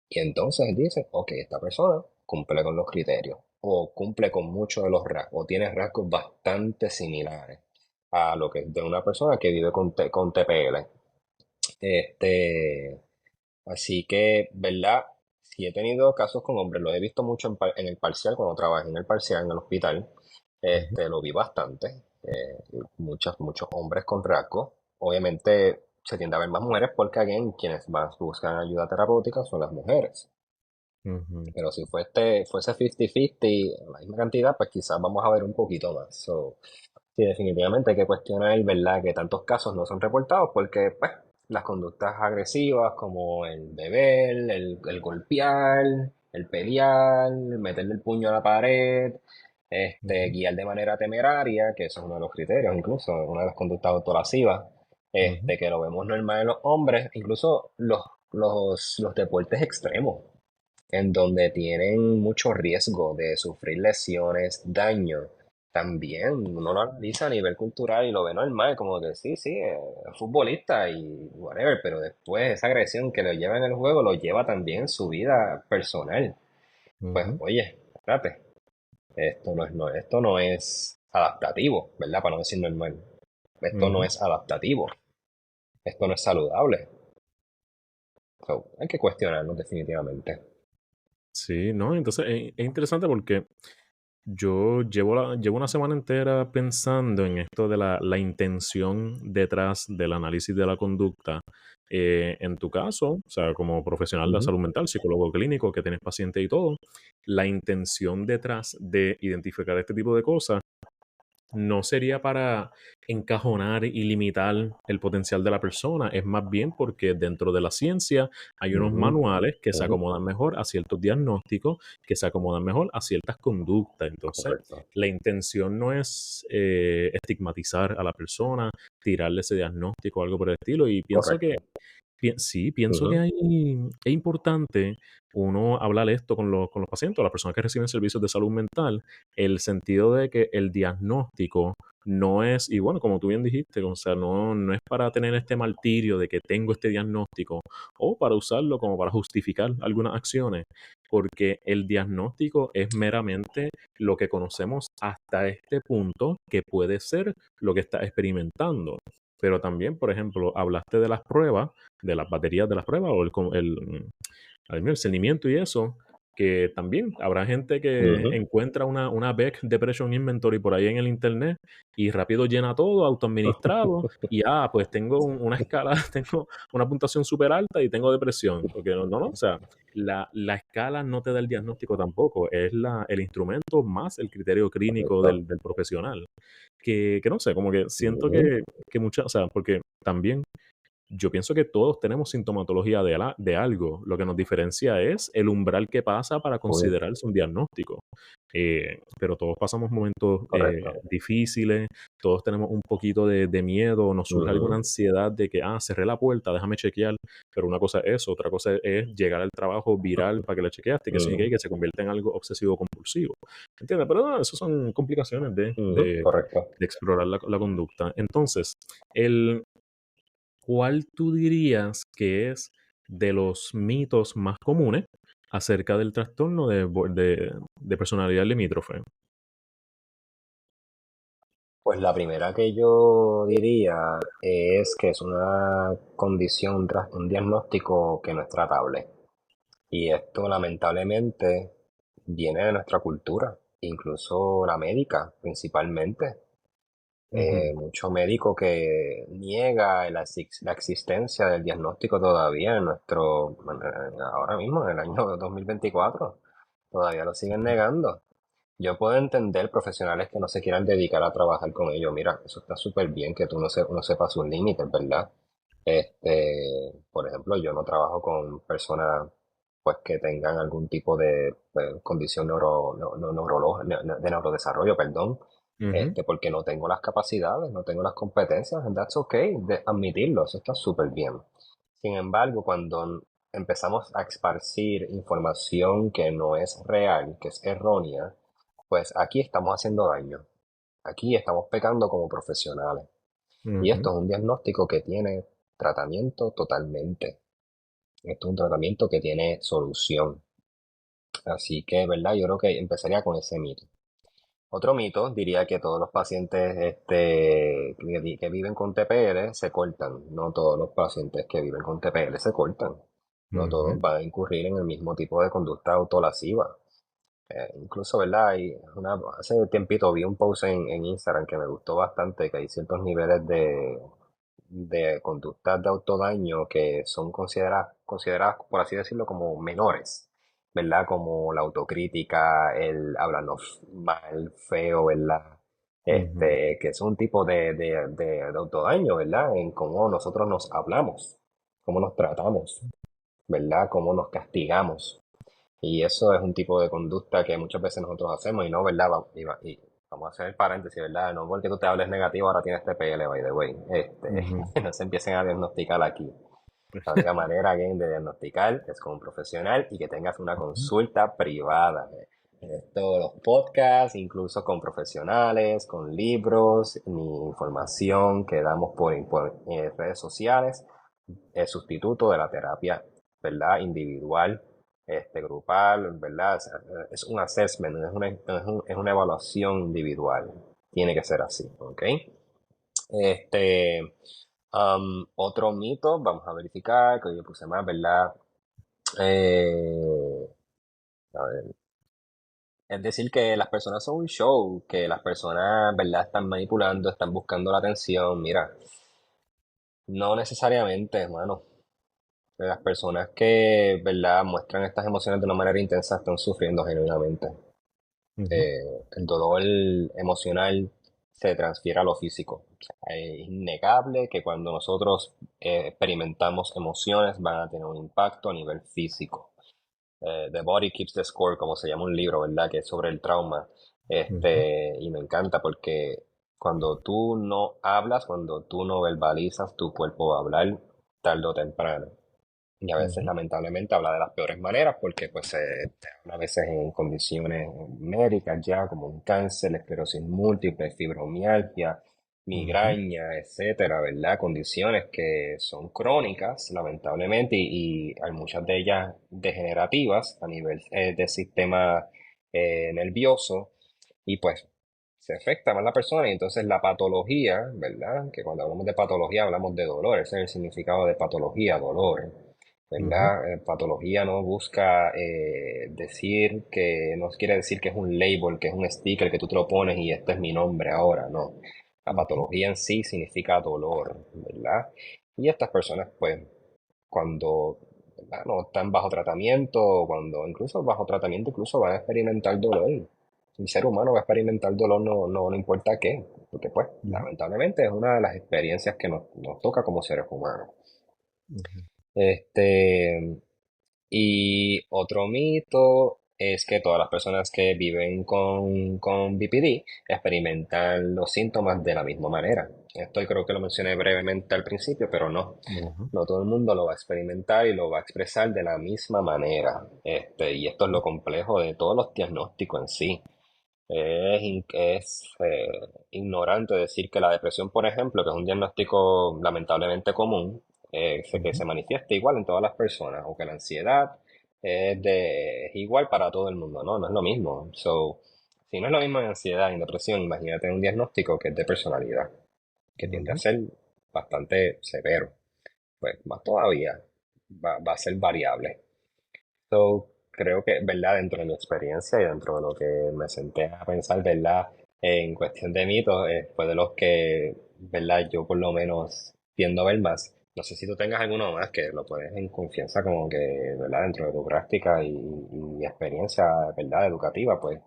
Y entonces dicen, ok, esta persona cumple con los criterios, o cumple con muchos de los rasgos, o tiene rasgos bastante similares a lo que es de una persona que vive con TPL. Este, Así que, ¿verdad? Si he tenido casos con hombres, lo he visto mucho en el parcial, cuando trabajé en el parcial en el hospital, ujú, lo vi bastante. Muchos hombres con rasgos. Obviamente se tiende a ver más mujeres porque, again, quienes más buscan ayuda terapéutica son las mujeres. ujú, Pero si fuese 50-50, la misma cantidad, pues quizás vamos a ver un poquito más. So, sí, definitivamente hay que cuestionar, ¿verdad?, que tantos casos no son reportados porque, pues, las conductas agresivas como el beber, el golpear, el pelear, meterle el puño a la pared, ujú, guiar de manera temeraria, que eso es uno de los criterios, incluso una de las conductas autolascivas, ujú, que lo vemos normal en los hombres, incluso los deportes extremos en donde tienen mucho riesgo de sufrir lesiones, daño, también uno lo analiza a nivel cultural y lo ve normal, como que sí, sí, es futbolista y whatever, pero después esa agresión que lo lleva en el juego lo lleva también en su vida personal. Pues ujú, oye, espérate, esto no es adaptativo, ¿verdad? Para no decir normal. Esto no ujú. es adaptativo, esto no es saludable. So, hay que cuestionarlo definitivamente. Sí, no, entonces es interesante porque yo llevo una semana entera pensando en esto de la intención detrás del análisis de la conducta. En tu caso, o sea, como profesional de la Ujú, salud mental, psicólogo clínico, que tienes paciente y todo, la intención detrás de identificar este tipo de cosas no sería para encajonar y limitar el potencial de la persona, es más bien porque dentro de la ciencia hay unos ujú, manuales que se ujú, acomodan mejor a ciertos diagnósticos, que se acomodan mejor a ciertas conductas. Entonces, correcto. la intención no es estigmatizar a la persona, tirarle ese diagnóstico o algo por el estilo. Y pienso que Correcto. Sí, pienso que Ujú, es importante uno hablar esto con los pacientes o las personas que reciben servicios de salud mental, el sentido de que el diagnóstico no es, y bueno, como tú bien dijiste, o sea, no es para tener este martirio de que tengo este diagnóstico o para usarlo como para justificar algunas acciones, porque el diagnóstico es meramente lo que conocemos hasta este punto que puede ser lo que estás experimentando. Pero también, por ejemplo, hablaste de las pruebas de las baterías de las pruebas o el cernimiento y eso, que también habrá gente que ujú. encuentra una Beck Depression Inventory por ahí en el internet y rápido llena todo, autoadministrado, y pues tengo una escala, tengo una puntuación súper alta y tengo depresión, porque no, o sea, la escala no te da el diagnóstico tampoco, es el instrumento más el criterio clínico Correcto. del profesional, que no sé, como que siento Ujú. que muchas, o sea, porque también yo pienso que todos tenemos sintomatología de algo. Lo que nos diferencia es el umbral que pasa para Full. considerarse un diagnóstico. Pero todos pasamos momentos Correcto. difíciles, todos tenemos un poquito de miedo, nos surge alguna Ujú, ansiedad de que, cerré la puerta, déjame chequear. Pero una cosa es eso, otra cosa es llegar al trabajo viral para que la chequeaste, que sí, ujú, que se convierta en algo obsesivo compulsivo. ¿Entiendes? Pero no, eso son complicaciones de, ujú. de, Correcto. de explorar la conducta. Entonces, el ¿cuál tú dirías que es de los mitos más comunes acerca del trastorno de personalidad limítrofe? Pues la primera que yo diría es que es una condición, un diagnóstico que no es tratable. Y esto lamentablemente viene de nuestra cultura, incluso la médica principalmente. Ujú, Mucho médico que niega la existencia del diagnóstico todavía ahora mismo, en el año 2024. Todavía lo siguen negando. Yo puedo entender profesionales que no se quieran dedicar a trabajar con ello. Mira, eso está súper bien que tú no sepas sus límites, ¿verdad? Por ejemplo, yo no trabajo con personas pues que tengan algún tipo de condición de neurodesarrollo, perdón, ujú, porque no tengo las capacidades, no tengo las competencias, and that's okay, de admitirlo, eso está súper bien. Sin embargo, cuando empezamos a esparcir información que no es real, que es errónea, pues aquí estamos haciendo daño. Aquí estamos pecando como profesionales. Y esto ujú, es un diagnóstico que tiene tratamiento totalmente. Esto es un tratamiento que tiene solución. Así que, ¿verdad? Yo creo que empezaría con ese mito. Otro mito diría que todos los pacientes que viven con TPL se cortan. No todos los pacientes que viven con TPL se cortan. No todos ujú, van a incurrir en el mismo tipo de conducta autolesiva. Incluso, ¿verdad? Hace tiempito vi un post en Instagram que me gustó bastante, que hay ciertos niveles de conductas de autodaño que son consideradas, por así decirlo, como menores, ¿verdad? Como la autocrítica, el hablarnos mal, feo, ¿verdad? ujú, Que es un tipo de autodaño, ¿verdad? En cómo nosotros nos hablamos, cómo nos tratamos, ¿verdad? Cómo nos castigamos. Y eso es un tipo de conducta que muchas veces nosotros hacemos y no, ¿verdad? Y vamos a hacer el paréntesis, ¿verdad? No porque tú te hables negativo ahora tienes TPL, by the way. ujú. No se empiecen a diagnosticar aquí. La única manera, again, de diagnosticar es con un profesional y que tengas una consulta privada. Todos los podcasts, incluso con profesionales, con libros, ni información que damos por redes sociales, es sustituto de la terapia, ¿verdad? Individual, grupal, ¿verdad? O sea, es un assessment, es una evaluación individual. Tiene que ser así, ¿ok? Este, Otro mito, vamos a verificar, que yo puse más, ¿verdad? Eh, a ver, es decir, que las personas son un show, que las personas, ¿verdad? Están manipulando, están buscando la atención. Mira, no necesariamente, hermano. Las personas que, ¿verdad?, muestran estas emociones de una manera intensa están sufriendo genuinamente. Ujú, El dolor emocional se transfiere a lo físico. O sea, es innegable que cuando nosotros experimentamos emociones van a tener un impacto a nivel físico. The Body Keeps the Score, como se llama un libro, ¿verdad?, que es sobre el trauma. ujú, Y me encanta porque cuando tú no hablas, cuando tú no verbalizas, tu cuerpo va a hablar tarde o temprano. Y a veces, ujú, lamentablemente, habla de las peores maneras porque pues te habla a veces en condiciones médicas ya, como un cáncer, esclerosis múltiple, fibromialgia, ujú, migraña, etcétera, ¿verdad? Condiciones que son crónicas, lamentablemente, y hay muchas de ellas degenerativas a nivel del sistema nervioso, y pues se afecta más la persona, y entonces la patología, ¿verdad? Que cuando hablamos de patología hablamos de dolor, ese es el significado de patología, dolor. ujú, ¿Verdad? Patología no busca decir que, no quiere decir que es un label, que es un sticker que tú te lo pones y este es mi nombre ahora, no. La ujú, patología en sí significa dolor, ¿verdad? Y estas personas, pues, cuando, ¿verdad?, no están bajo tratamiento, o cuando incluso bajo tratamiento, incluso van a experimentar dolor. El ser humano va a experimentar dolor, no importa qué, porque pues, ujú, lamentablemente es una de las experiencias que nos toca como seres humanos. ujú, Este, y otro mito es que todas las personas que viven con BPD experimentan los síntomas de la misma manera. Esto creo que lo mencioné brevemente al principio, pero no. ujú, No todo el mundo lo va a experimentar y lo va a expresar de la misma manera. Y esto es lo complejo de todos los diagnósticos en sí. Es ignorante decir que la depresión, por ejemplo, que es un diagnóstico lamentablemente común, que Ujú. se manifiesta igual en todas las personas, o que la ansiedad es igual para todo el mundo, ¿no? No es lo mismo. So, si no es lo mismo en ansiedad y en depresión, imagínate un diagnóstico que es de personalidad, que tiende a Ujú. ser bastante severo. Pues más todavía va a ser variable. So, creo que, ¿verdad? Dentro de mi experiencia y dentro de lo que me senté a pensar, ¿verdad? En cuestión de mitos, fue de los que, ¿verdad? Yo por lo menos tiendo a ver más. No sé si tú tengas alguno más que lo puedes en confianza como que, ¿verdad? Dentro de tu práctica y experiencia, ¿verdad? Educativa, pues,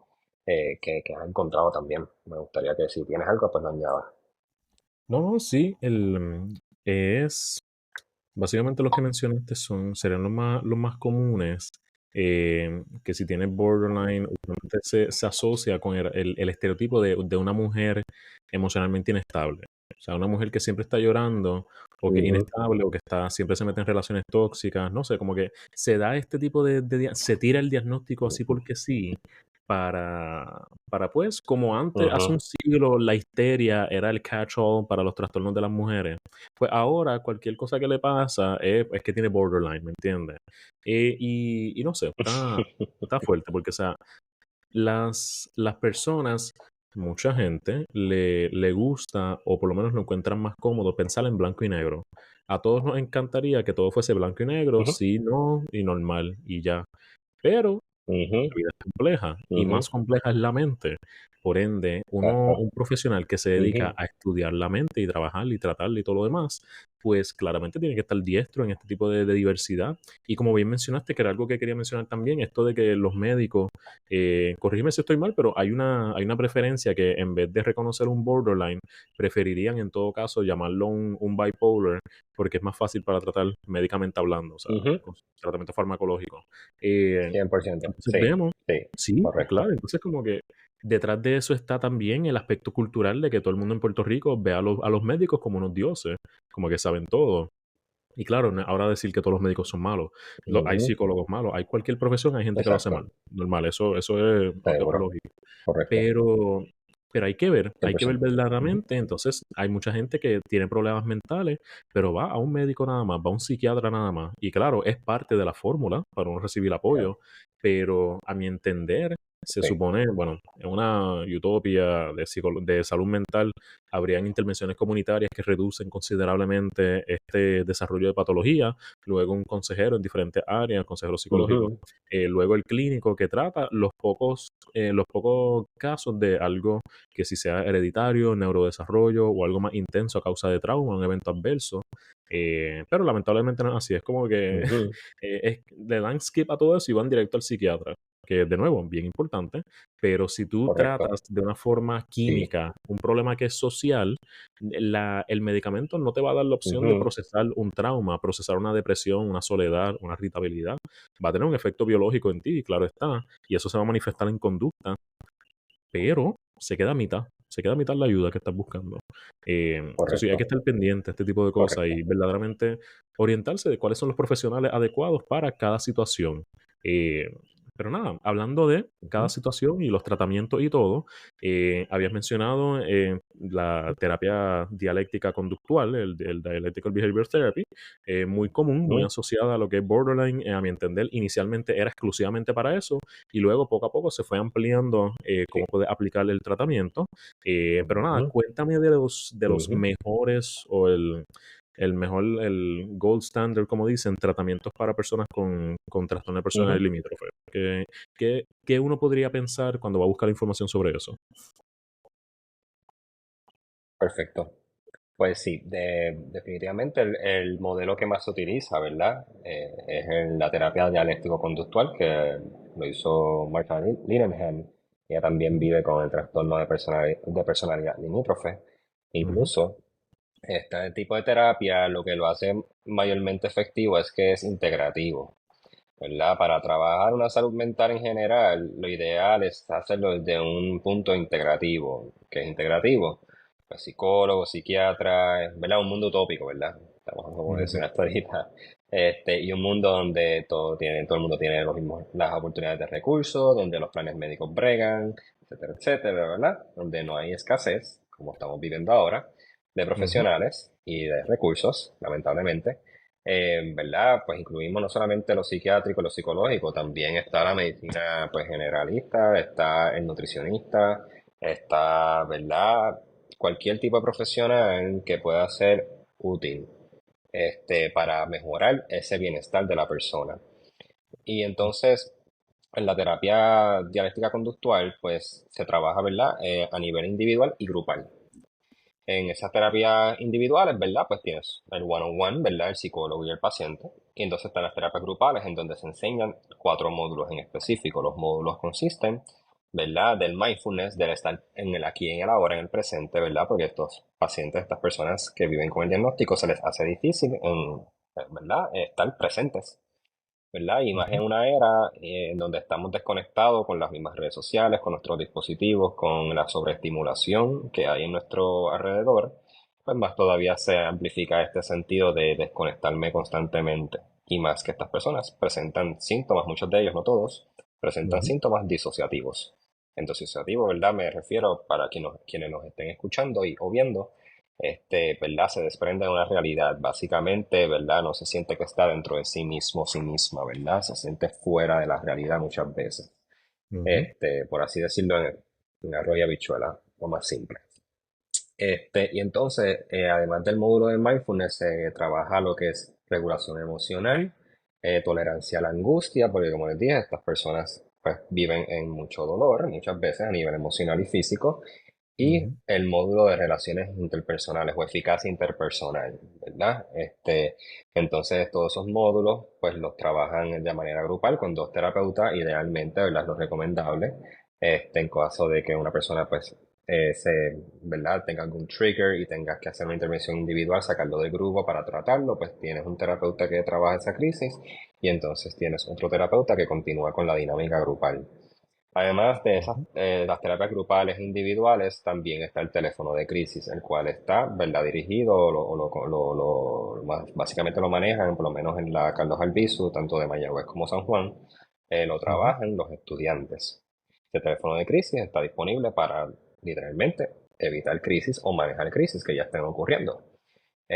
que has encontrado también. Me gustaría que si tienes algo, pues lo añadas. No, no, sí, es básicamente los que mencionaste serían los más comunes, que si tienes borderline, usualmente se asocia con el estereotipo de una mujer emocionalmente inestable. O sea, una mujer que siempre está llorando, o que es Ujú, inestable, o que siempre se mete en relaciones tóxicas, no sé, como que se da este tipo se tira el diagnóstico así porque sí, pues, como antes, hace un ujú, siglo, la histeria era el catch-all para los trastornos de las mujeres. Pues ahora cualquier cosa que le pasa es que tiene borderline, ¿me entiendes? Y no sé, está fuerte porque, o sea, las personas, mucha gente le gusta, o por lo menos lo encuentran más cómodo, pensar en blanco y negro. A todos nos encantaría que todo fuese blanco y negro, ujú, sí, no, y normal, y ya. Pero ujú, la vida es compleja y ujú, más compleja es la mente. Por ende, ajá, un profesional que se dedica ujú, a estudiar la mente y trabajarla y tratarla y todo lo demás, pues claramente tiene que estar diestro en este tipo de diversidad. Y como bien mencionaste, que era algo que quería mencionar también, esto de que los médicos, corrígeme si estoy mal, pero hay una preferencia que en vez de reconocer un borderline, preferirían en todo caso llamarlo un bipolar, porque es más fácil para tratar médicamente hablando, o sea, ujú. con tratamiento farmacológico. Eh, 100%. entonces Sí, vemos, sí, sí, claro, correcto. entonces como que detrás de eso está también el aspecto cultural de que todo el mundo en Puerto Rico ve a los médicos como unos dioses, como que saben todo. Y claro, ahora decir que todos los médicos son malos, hay Ujú, psicólogos malos, hay cualquier profesión, hay gente que lo hace mal, exacto, normal, eso es seguro, lógico. correcto. Pero pero cien hay por que ver ciento Ujú, verdaderamente. Entonces, hay mucha gente que tiene problemas mentales, pero va a un médico nada más, va a un psiquiatra nada más. Y claro, es parte de la fórmula para uno recibir ya, apoyo, pero a mi entender, se sí. supone, bueno, en una utopía de salud mental, habrían intervenciones comunitarias que reducen considerablemente este desarrollo de patología, luego un consejero en diferentes áreas, consejero psicológico, Ujú, luego el clínico que trata los pocos casos de algo que si sea hereditario, neurodesarrollo o algo más intenso a causa de trauma, un evento adverso. Pero lamentablemente no es así, es como que ujú, le dan skip a todo eso y van directo al psiquiatra, que de nuevo, bien importante, pero si tú tratas correcto. de una forma Sí. química un problema que es social, el medicamento no te va a dar la opción de Ujú, procesar un trauma, procesar una depresión, una soledad, una irritabilidad. Va a tener un efecto biológico en ti, claro está, y eso se va a manifestar en conducta, pero se queda a mitad la ayuda que estás buscando. Eso sí, hay que correcto, estar pendiente a este tipo de cosas y correcto. verdaderamente orientarse de cuáles son los profesionales adecuados para cada situación. Eh, pero nada, hablando de cada Ujú, situación y los tratamientos y todo, habías mencionado la terapia dialéctica conductual, el Dialectical Behavior Therapy, muy común, muy ujú, asociada a lo que es borderline, a mi entender, inicialmente era exclusivamente para eso, y luego poco a poco se fue ampliando cómo sí. puede aplicar el tratamiento. Pero nada, Ujú, cuéntame de los ujú, mejores o el gold standard, como dicen, tratamientos para personas con trastorno de personalidad ujú. limítrofe. ¿Qué uno podría pensar cuando va a buscar información sobre eso? Perfecto. Pues sí, definitivamente el modelo que más se utiliza, ¿verdad? Es la terapia dialéctico-conductual que lo hizo Martha Linehan. Ella también Ujú, vive con el trastorno de personalidad limítrofe. ujú, Incluso este tipo de terapia lo que lo hace mayormente efectivo es que es integrativo, ¿verdad? Para trabajar una salud mental en general, lo ideal es hacerlo desde un punto integrativo. ¿Qué es integrativo? Pues psicólogo, psiquiatra, ¿verdad? Un mundo utópico, ¿verdad? estamos como Ujú, mencionaste ahorita, y un mundo donde todo el mundo tiene los mismos, las oportunidades de recursos, donde los planes médicos bregan, etcétera, etcétera, ¿verdad? Donde no hay escasez, como estamos viviendo ahora, de ujú, profesionales y de recursos, lamentablemente. ¿Verdad? Pues incluimos no solamente lo psiquiátrico, lo psicológico, también está la medicina pues generalista, está el nutricionista, está, ¿verdad? Cualquier tipo de profesional que pueda ser útil para mejorar ese bienestar de la persona. Y entonces, en la terapia dialéctica conductual, pues se trabaja, ¿verdad? A nivel individual y grupal. En esas terapias individuales, ¿verdad? Pues tienes el one-on-one, ¿verdad? El psicólogo y el paciente. Y entonces están las terapias grupales en donde se enseñan cuatro módulos en específico. Los módulos consisten, ¿verdad? Del mindfulness, del estar en el aquí y en el ahora, en el presente, ¿verdad? Porque estos pacientes, estas personas que viven con el diagnóstico, se les hace difícil, ¿verdad? Estar presentes. ¿Verdad? Y más en ujú, una era en donde estamos desconectados con las mismas redes sociales, con nuestros dispositivos, con la sobreestimulación que hay en nuestro alrededor, pues más todavía se amplifica este sentido de desconectarme constantemente. Y más que estas personas presentan síntomas, muchos de ellos, no todos, presentan ujú, síntomas disociativos. En disociativo, ¿verdad? Me refiero para quienes nos estén escuchando o viendo, ¿verdad? Se desprende de una realidad, básicamente, ¿verdad? No se siente que está dentro de sí mismo, sí misma, ¿verdad? Se siente fuera de la realidad muchas veces. ujú, Por así decirlo, en arroyo habichuela, o más simple. Y entonces, además del módulo de mindfulness, se trabaja lo que es regulación emocional, tolerancia a la angustia, porque como les dije, estas personas pues viven en mucho dolor, muchas veces a nivel emocional y físico, y ujú, el módulo de relaciones interpersonales o eficacia interpersonal, ¿verdad? Entonces todos esos módulos pues los trabajan de manera grupal con dos terapeutas, idealmente, ¿verdad? Es lo recomendable, en caso de que una persona pues ¿verdad? Tenga algún trigger y tengas que hacer una intervención individual, sacarlo del grupo para tratarlo, pues tienes un terapeuta que trabaja esa crisis y entonces tienes otro terapeuta que continúa con la dinámica grupal. Además de esas, ujú, las terapias grupales e individuales, también está el teléfono de crisis, el cual está, ¿verdad? Dirigido, básicamente lo manejan, por lo menos en la Carlos Albizu, tanto de Mayagüez como San Juan, lo ujú, trabajan los estudiantes. Este teléfono de crisis está disponible para, literalmente, evitar crisis o manejar crisis que ya estén ocurriendo.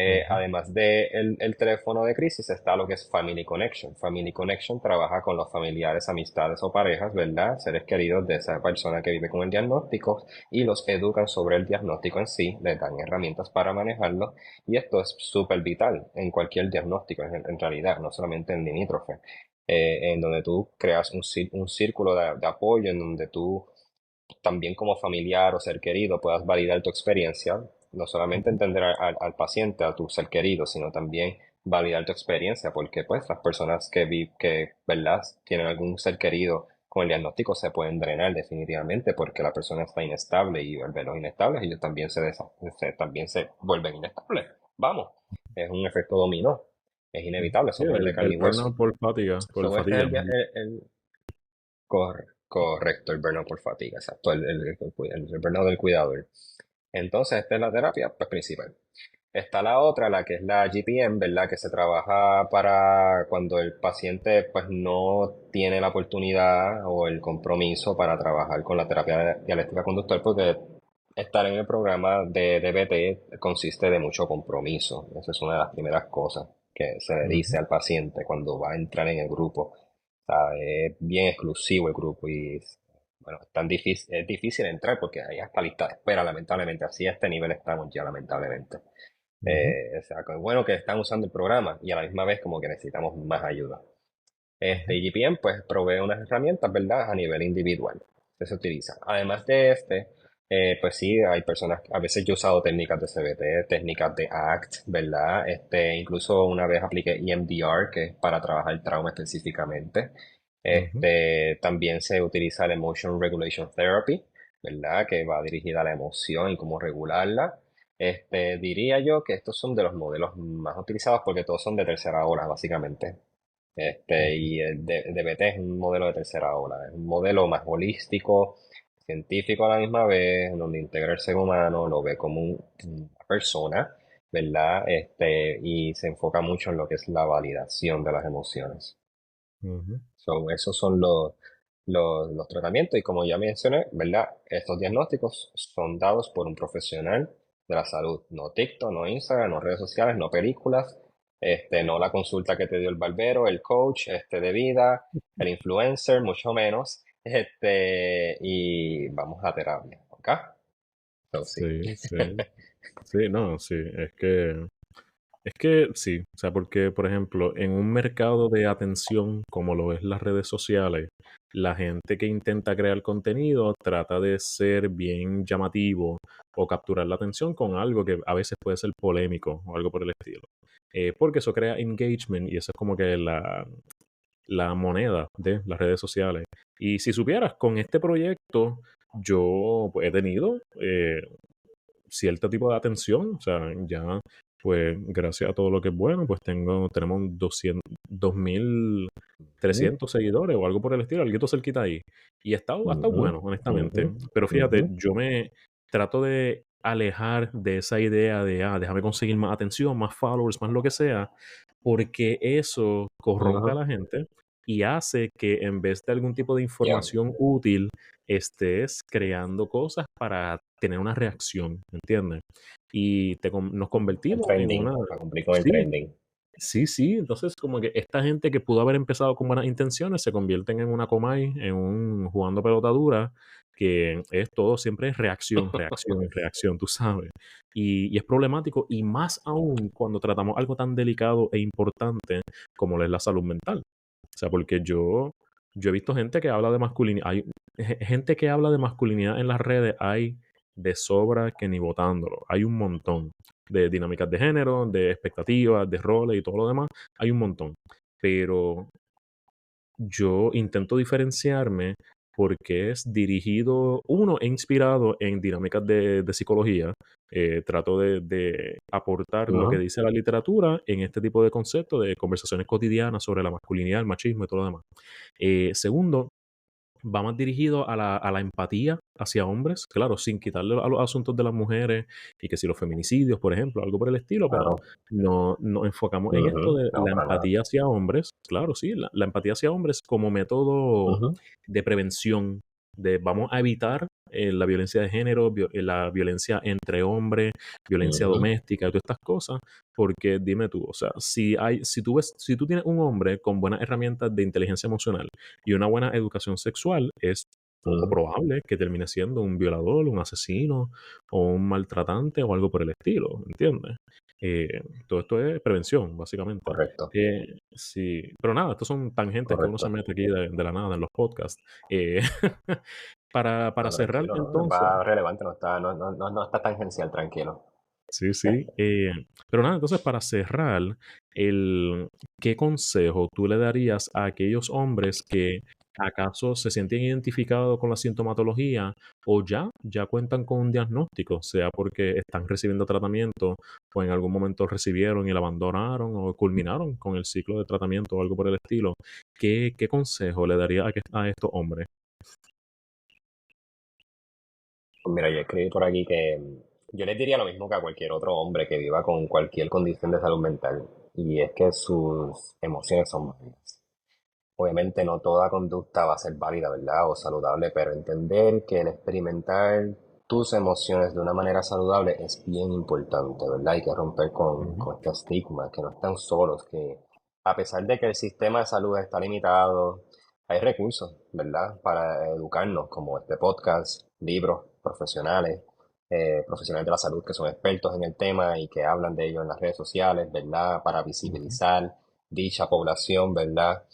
ujú, Además de el teléfono de crisis está lo que es Family Connection. Family Connection trabaja con los familiares, amistades o parejas, ¿verdad? Seres queridos de esa persona que vive con el diagnóstico y los educan sobre el diagnóstico en sí, les dan herramientas para manejarlo y esto es súper vital en cualquier diagnóstico en realidad, no solamente en limítrofe, en donde tú creas un círculo de apoyo en donde tú también como familiar o ser querido puedas validar tu experiencia, no solamente ujú. entender al paciente, a tu ser querido, sino también validar tu experiencia, porque pues las personas que, ¿verdad? Tienen algún ser querido con el diagnóstico se pueden drenar definitivamente porque la persona está inestable y al verlos inestables ellos también también se vuelven inestables. Vamos, es un efecto dominó, es inevitable, Sí, somos de carne el y hueso. burnout por fatiga, por So, este es fatiga. correcto, el burnout por fatiga, exacto, el burnout del cuidador. Entonces, esta es la terapia pues, principal. Está la otra, la que es la GPM, ¿verdad? Que se trabaja para cuando el paciente pues no tiene la oportunidad o el compromiso para trabajar con la terapia dialéctica conductual, porque estar en el programa de DBT consiste de mucho compromiso. Esa es una de las primeras cosas que se le dice Ujú, al paciente cuando va a entrar en el grupo. O sea, es bien exclusivo el grupo y bueno, es difícil entrar porque hay hasta lista de espera, lamentablemente. Así a este nivel estamos ya, lamentablemente. ujú, O sea, que es bueno que están usando el programa y a la misma vez como que necesitamos más ayuda. ujú, GPM pues provee unas herramientas, ¿verdad? A nivel individual que se utiliza. Además de pues sí, hay personas, a veces yo he usado técnicas de CBT, técnicas de ACT, ¿verdad? Incluso una vez apliqué EMDR, que es para trabajar el trauma específicamente. ujú, También se utiliza el Emotion Regulation Therapy, ¿verdad? Que va dirigida a la emoción y cómo regularla. Diría yo que estos son de los modelos más utilizados porque todos son de tercera ola, básicamente. ujú, Y el DBT es un modelo de tercera ola, es un modelo más holístico, científico a la misma vez, en donde integra el ser humano, lo ve como una persona ¿verdad? Y se enfoca mucho en lo que es la validación de las emociones. Ujú. So, esos son los tratamientos y como ya mencioné, ¿verdad? Estos diagnósticos son dados por un profesional de la salud, no TikTok, no Instagram, no redes sociales, no películas, no la consulta que te dio el barbero, el coach, de vida, el influencer, mucho menos, y vamos a terapia, ¿ok? So, sí. Sí, sí. Sí, no, sí, es que sí, o sea, porque, por ejemplo, en un mercado de atención como lo es las redes sociales, la gente que intenta crear contenido trata de ser bien llamativo o capturar la atención con algo que a veces puede ser polémico o algo por el estilo. Porque eso crea engagement y eso es como que la moneda de las redes sociales. Y si supieras, con este proyecto yo pues, he tenido cierto tipo de atención, o sea, ya pues gracias a todo lo que es bueno, pues tenemos 2.300 seguidores o algo por el estilo, algo cerquita ahí. Y ha estado Ujú, bueno, ujú, honestamente. Pero ujú, fíjate, yo me trato de alejar de esa idea de, déjame conseguir más atención, más followers, más lo que sea, porque eso corrompe a ujú. la gente y hace que en vez de algún tipo de Yeah. información útil, estés creando cosas para tener una reacción, ¿me entiendes? Y nos El convertimos en trending, una... para cumplir con el Sí, trending. sí, sí. Entonces, como que esta gente que pudo haber empezado con buenas intenciones se convierten en una comay, en un jugando pelota dura, que es todo siempre es reacción, reacción, reacción, tú sabes. Y es problemático, y más aún cuando tratamos algo tan delicado e importante como lo es la salud mental. O sea, porque yo he visto gente que habla de masculinidad, hay gente que habla de masculinidad en las redes, hay de sobra que ni votándolo, hay un montón de dinámicas de género, de expectativas, de roles y todo lo demás, hay un montón. Pero yo intento diferenciarme porque es dirigido, uno, e inspirado en dinámicas de psicología. Trato de aportar lo que Ujú. dice la literatura en este tipo de conceptos, de conversaciones cotidianas sobre la masculinidad, el machismo y todo lo demás. Segundo, va más dirigido a la empatía hacia hombres, claro, sin quitarle a los asuntos de las mujeres y que si los feminicidios, por ejemplo, algo por el estilo, pero Claro. no nos enfocamos en esto Ujú. de No, la para nada. empatía hacia hombres, claro, sí, la empatía hacia hombres como método Ujú, de prevención, de vamos a evitar la violencia de género, la violencia entre hombres, violencia ujú, doméstica y todas estas cosas, porque dime tú, o sea, si tú tienes un hombre con buenas herramientas de inteligencia emocional y una buena educación sexual, es poco ujú. probable que termine siendo un violador, un asesino o un maltratante o algo por el estilo, ¿entiendes? Todo esto es prevención, básicamente. Correcto, Sí, pero nada, estos son tangentes que uno se correcto. mete aquí de la nada en los podcasts. Eh, para No, cerrar, tranquilo, ¿no? entonces, Va relevante, no está tangencial, tranquilo. sí, sí. Pero nada, entonces para cerrar, ¿qué consejo tú le darías a aquellos hombres que acaso se sienten identificados con la sintomatología o ya cuentan con un diagnóstico, sea porque están recibiendo tratamiento o en algún momento recibieron y lo abandonaron o culminaron con el ciclo de tratamiento o algo por el estilo? ¿Qué consejo le daría a estos hombres? Pues mira, yo escribí por aquí que yo les diría lo mismo que a cualquier otro hombre que viva con cualquier condición de salud mental, y es que sus emociones son válidas. Obviamente no toda conducta va a ser válida, ¿verdad? O saludable, pero entender que el experimentar tus emociones de una manera saludable es bien importante, ¿verdad? Hay que romper Ujú, con este estigma, que no están solos, que a pesar de que el sistema de salud está limitado, hay recursos, ¿verdad? Para educarnos, como este podcast, libros profesionales, profesionales de la salud que son expertos en el tema y que hablan de ello en las redes sociales, ¿verdad? Para ujú, visibilizar dicha población, ¿verdad?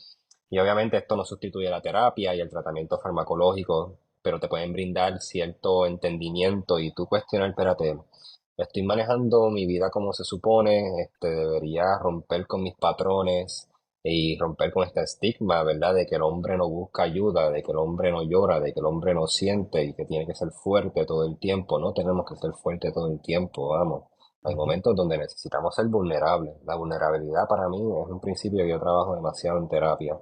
Y obviamente esto no sustituye la terapia y el tratamiento farmacológico, pero te pueden brindar cierto entendimiento y tú cuestionar, espérate, estoy manejando mi vida como se supone, debería romper con mis patrones y romper con este estigma, ¿verdad? De que el hombre no busca ayuda, de que el hombre no llora, de que el hombre no siente y que tiene que ser fuerte todo el tiempo. No tenemos que ser fuerte todo el tiempo, vamos. Hay ujú, momentos donde necesitamos ser vulnerables. La vulnerabilidad para mí es un principio que yo trabajo demasiado en terapia.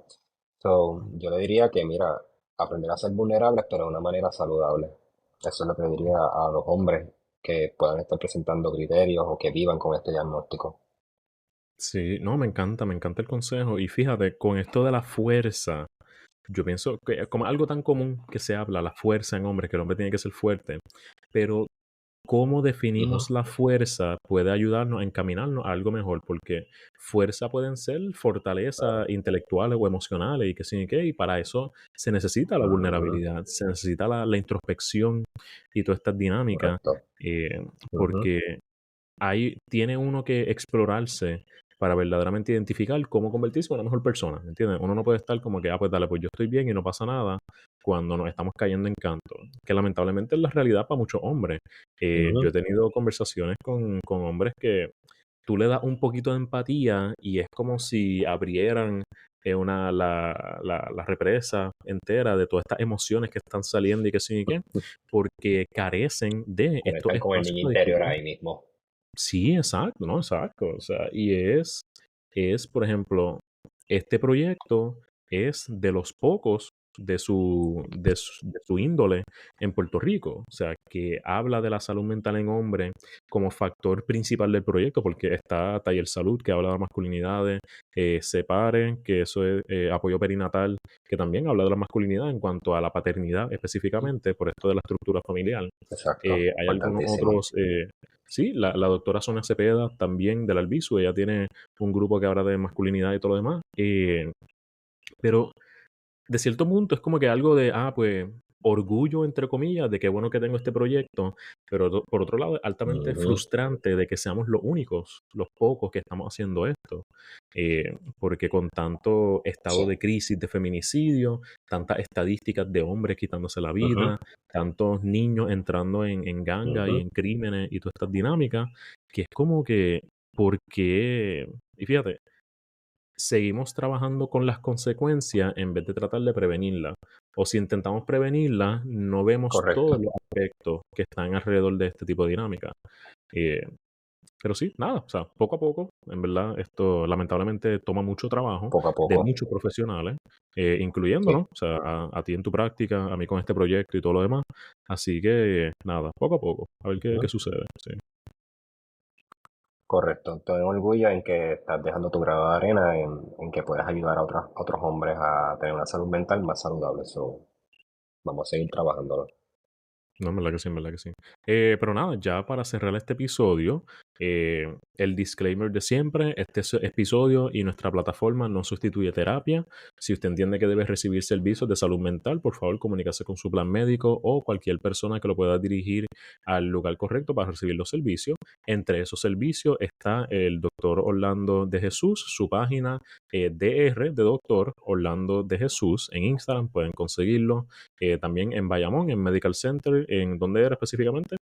So, yo le diría que, mira, aprender a ser vulnerables, pero de una manera saludable. Eso es lo que le diría a los hombres. que puedan estar presentando criterios o que vivan con este diagnóstico. Sí, no, me encanta el consejo. Y fíjate, con esto de la fuerza, yo pienso que es como algo tan común que se habla, la fuerza en hombres, que el hombre tiene que ser fuerte, pero cómo definimos Ujú, la fuerza puede ayudarnos a encaminarnos a algo mejor, porque fuerza pueden ser fortaleza claro. intelectuales o emocionales y que sí, y qué, y para eso se necesita la Ujú, vulnerabilidad, se necesita la introspección y todas estas dinámicas, correcto. Ujú, porque ahí tiene uno que explorarse para verdaderamente identificar cómo convertirse en una mejor persona, ¿me entiendes? Uno no puede estar como que, pues dale, pues yo estoy bien y no pasa nada cuando nos estamos cayendo en canto, que lamentablemente es la realidad para muchos hombres. Yo he ujú, tenido conversaciones con hombres que tú le das un poquito de empatía y es como si abrieran la represa entera de todas estas emociones que están saliendo y que sí y qué, porque carecen de estos conectan con el espacios niño para interior discutir. ahí mismo. Sí, exacto, ¿no? Exacto. O sea, y por ejemplo, este proyecto es de los pocos de su índole en Puerto Rico. O sea, que habla de la salud mental en hombre como factor principal del proyecto, porque está Taller Salud, que habla de masculinidades, Separe, que eso es apoyo perinatal, que también habla de la masculinidad en cuanto a la paternidad específicamente, por esto de la estructura familiar. Exacto, Hay algunos importantísimo. otros, sí, la doctora Sonia Cepeda también del Albizu, ella tiene un grupo que habla de masculinidad y todo lo demás. Pero de cierto punto es como que algo de, pues, orgullo, entre comillas, de qué bueno que tengo este proyecto, pero por otro lado es altamente Ujú, frustrante de que seamos los únicos, los pocos que estamos haciendo esto. Porque con tanto estado sí. de crisis, de feminicidio, tantas estadísticas de hombres quitándose la Ujú, vida, tantos niños entrando en ganga y ujú, en crímenes y todas estas dinámicas, que es como que, ¿por qué? Y fíjate, seguimos trabajando con las consecuencias en vez de tratar de prevenirlas. O si intentamos prevenirlas, no vemos todos correcto. los aspectos que están alrededor de este tipo de dinámica. Eh, pero sí, nada, o sea, poco a poco, en verdad, esto lamentablemente toma mucho trabajo Poco a de poco. muchos profesionales, incluyéndonos, Sí, o sea, a ti en tu práctica, a mí con este proyecto y todo lo demás. Así que, nada, poco a poco, a ver qué ujú, sucede. Sí. correcto. Tengo orgullo en que estás dejando tu grado de arena en que puedes ayudar a otros hombres a tener una salud mental más saludable. So, vamos a seguir trabajándolo. No, en verdad que sí, en verdad que sí. Pero nada, ya para cerrar este episodio, el disclaimer de siempre, episodio y nuestra plataforma no sustituye terapia. Si usted entiende que debe recibir servicios de salud mental, por favor comuníquese con su plan médico o cualquier persona que lo pueda dirigir al lugar correcto para recibir los servicios. Entre esos servicios está el doctor Orlando de Jesús, su página DR de doctor Orlando de Jesús en Instagram, pueden conseguirlo también en Bayamón, en Medical Center, ¿en dónde era específicamente?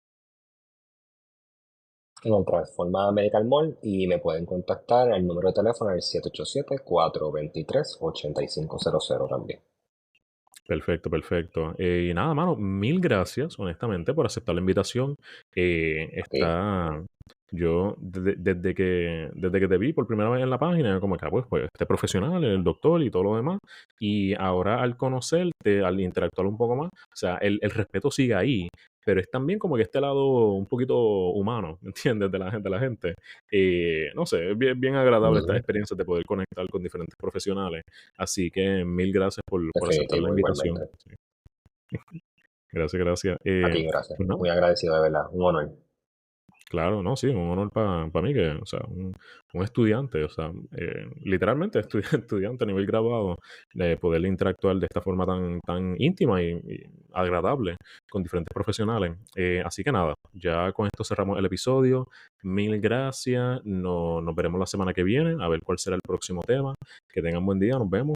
En el Transforma Medical Mall y me pueden contactar al número de teléfono del 787-423-8500 también. Perfecto, perfecto. Y nada, mano, mil gracias, honestamente, por aceptar la invitación. A ti. Yo, desde que te vi por primera vez en la página, como que, pues, este profesional, el doctor y todo lo demás. Y ahora al conocerte, al interactuar un poco más, o sea, el respeto sigue ahí, pero es también como que este lado un poquito humano, ¿me entiendes? De la gente. No sé, es bien, bien agradable estas Ujú, experiencias de poder conectar con diferentes profesionales. Así que mil gracias por aceptar la definitivo, invitación. igualmente. Sí. Gracias, gracias. A ti, gracias. Pues nada, Muy agradecido, de verdad. Un honor. claro, no, sí, un honor para mí que, o sea, un estudiante, o sea, literalmente estudiante a nivel graduado, de poder interactuar de esta forma tan íntima y agradable con diferentes profesionales. Así que nada, ya con esto cerramos el episodio. Mil gracias. Nos veremos la semana que viene a ver cuál será el próximo tema. Que tengan buen día, nos vemos.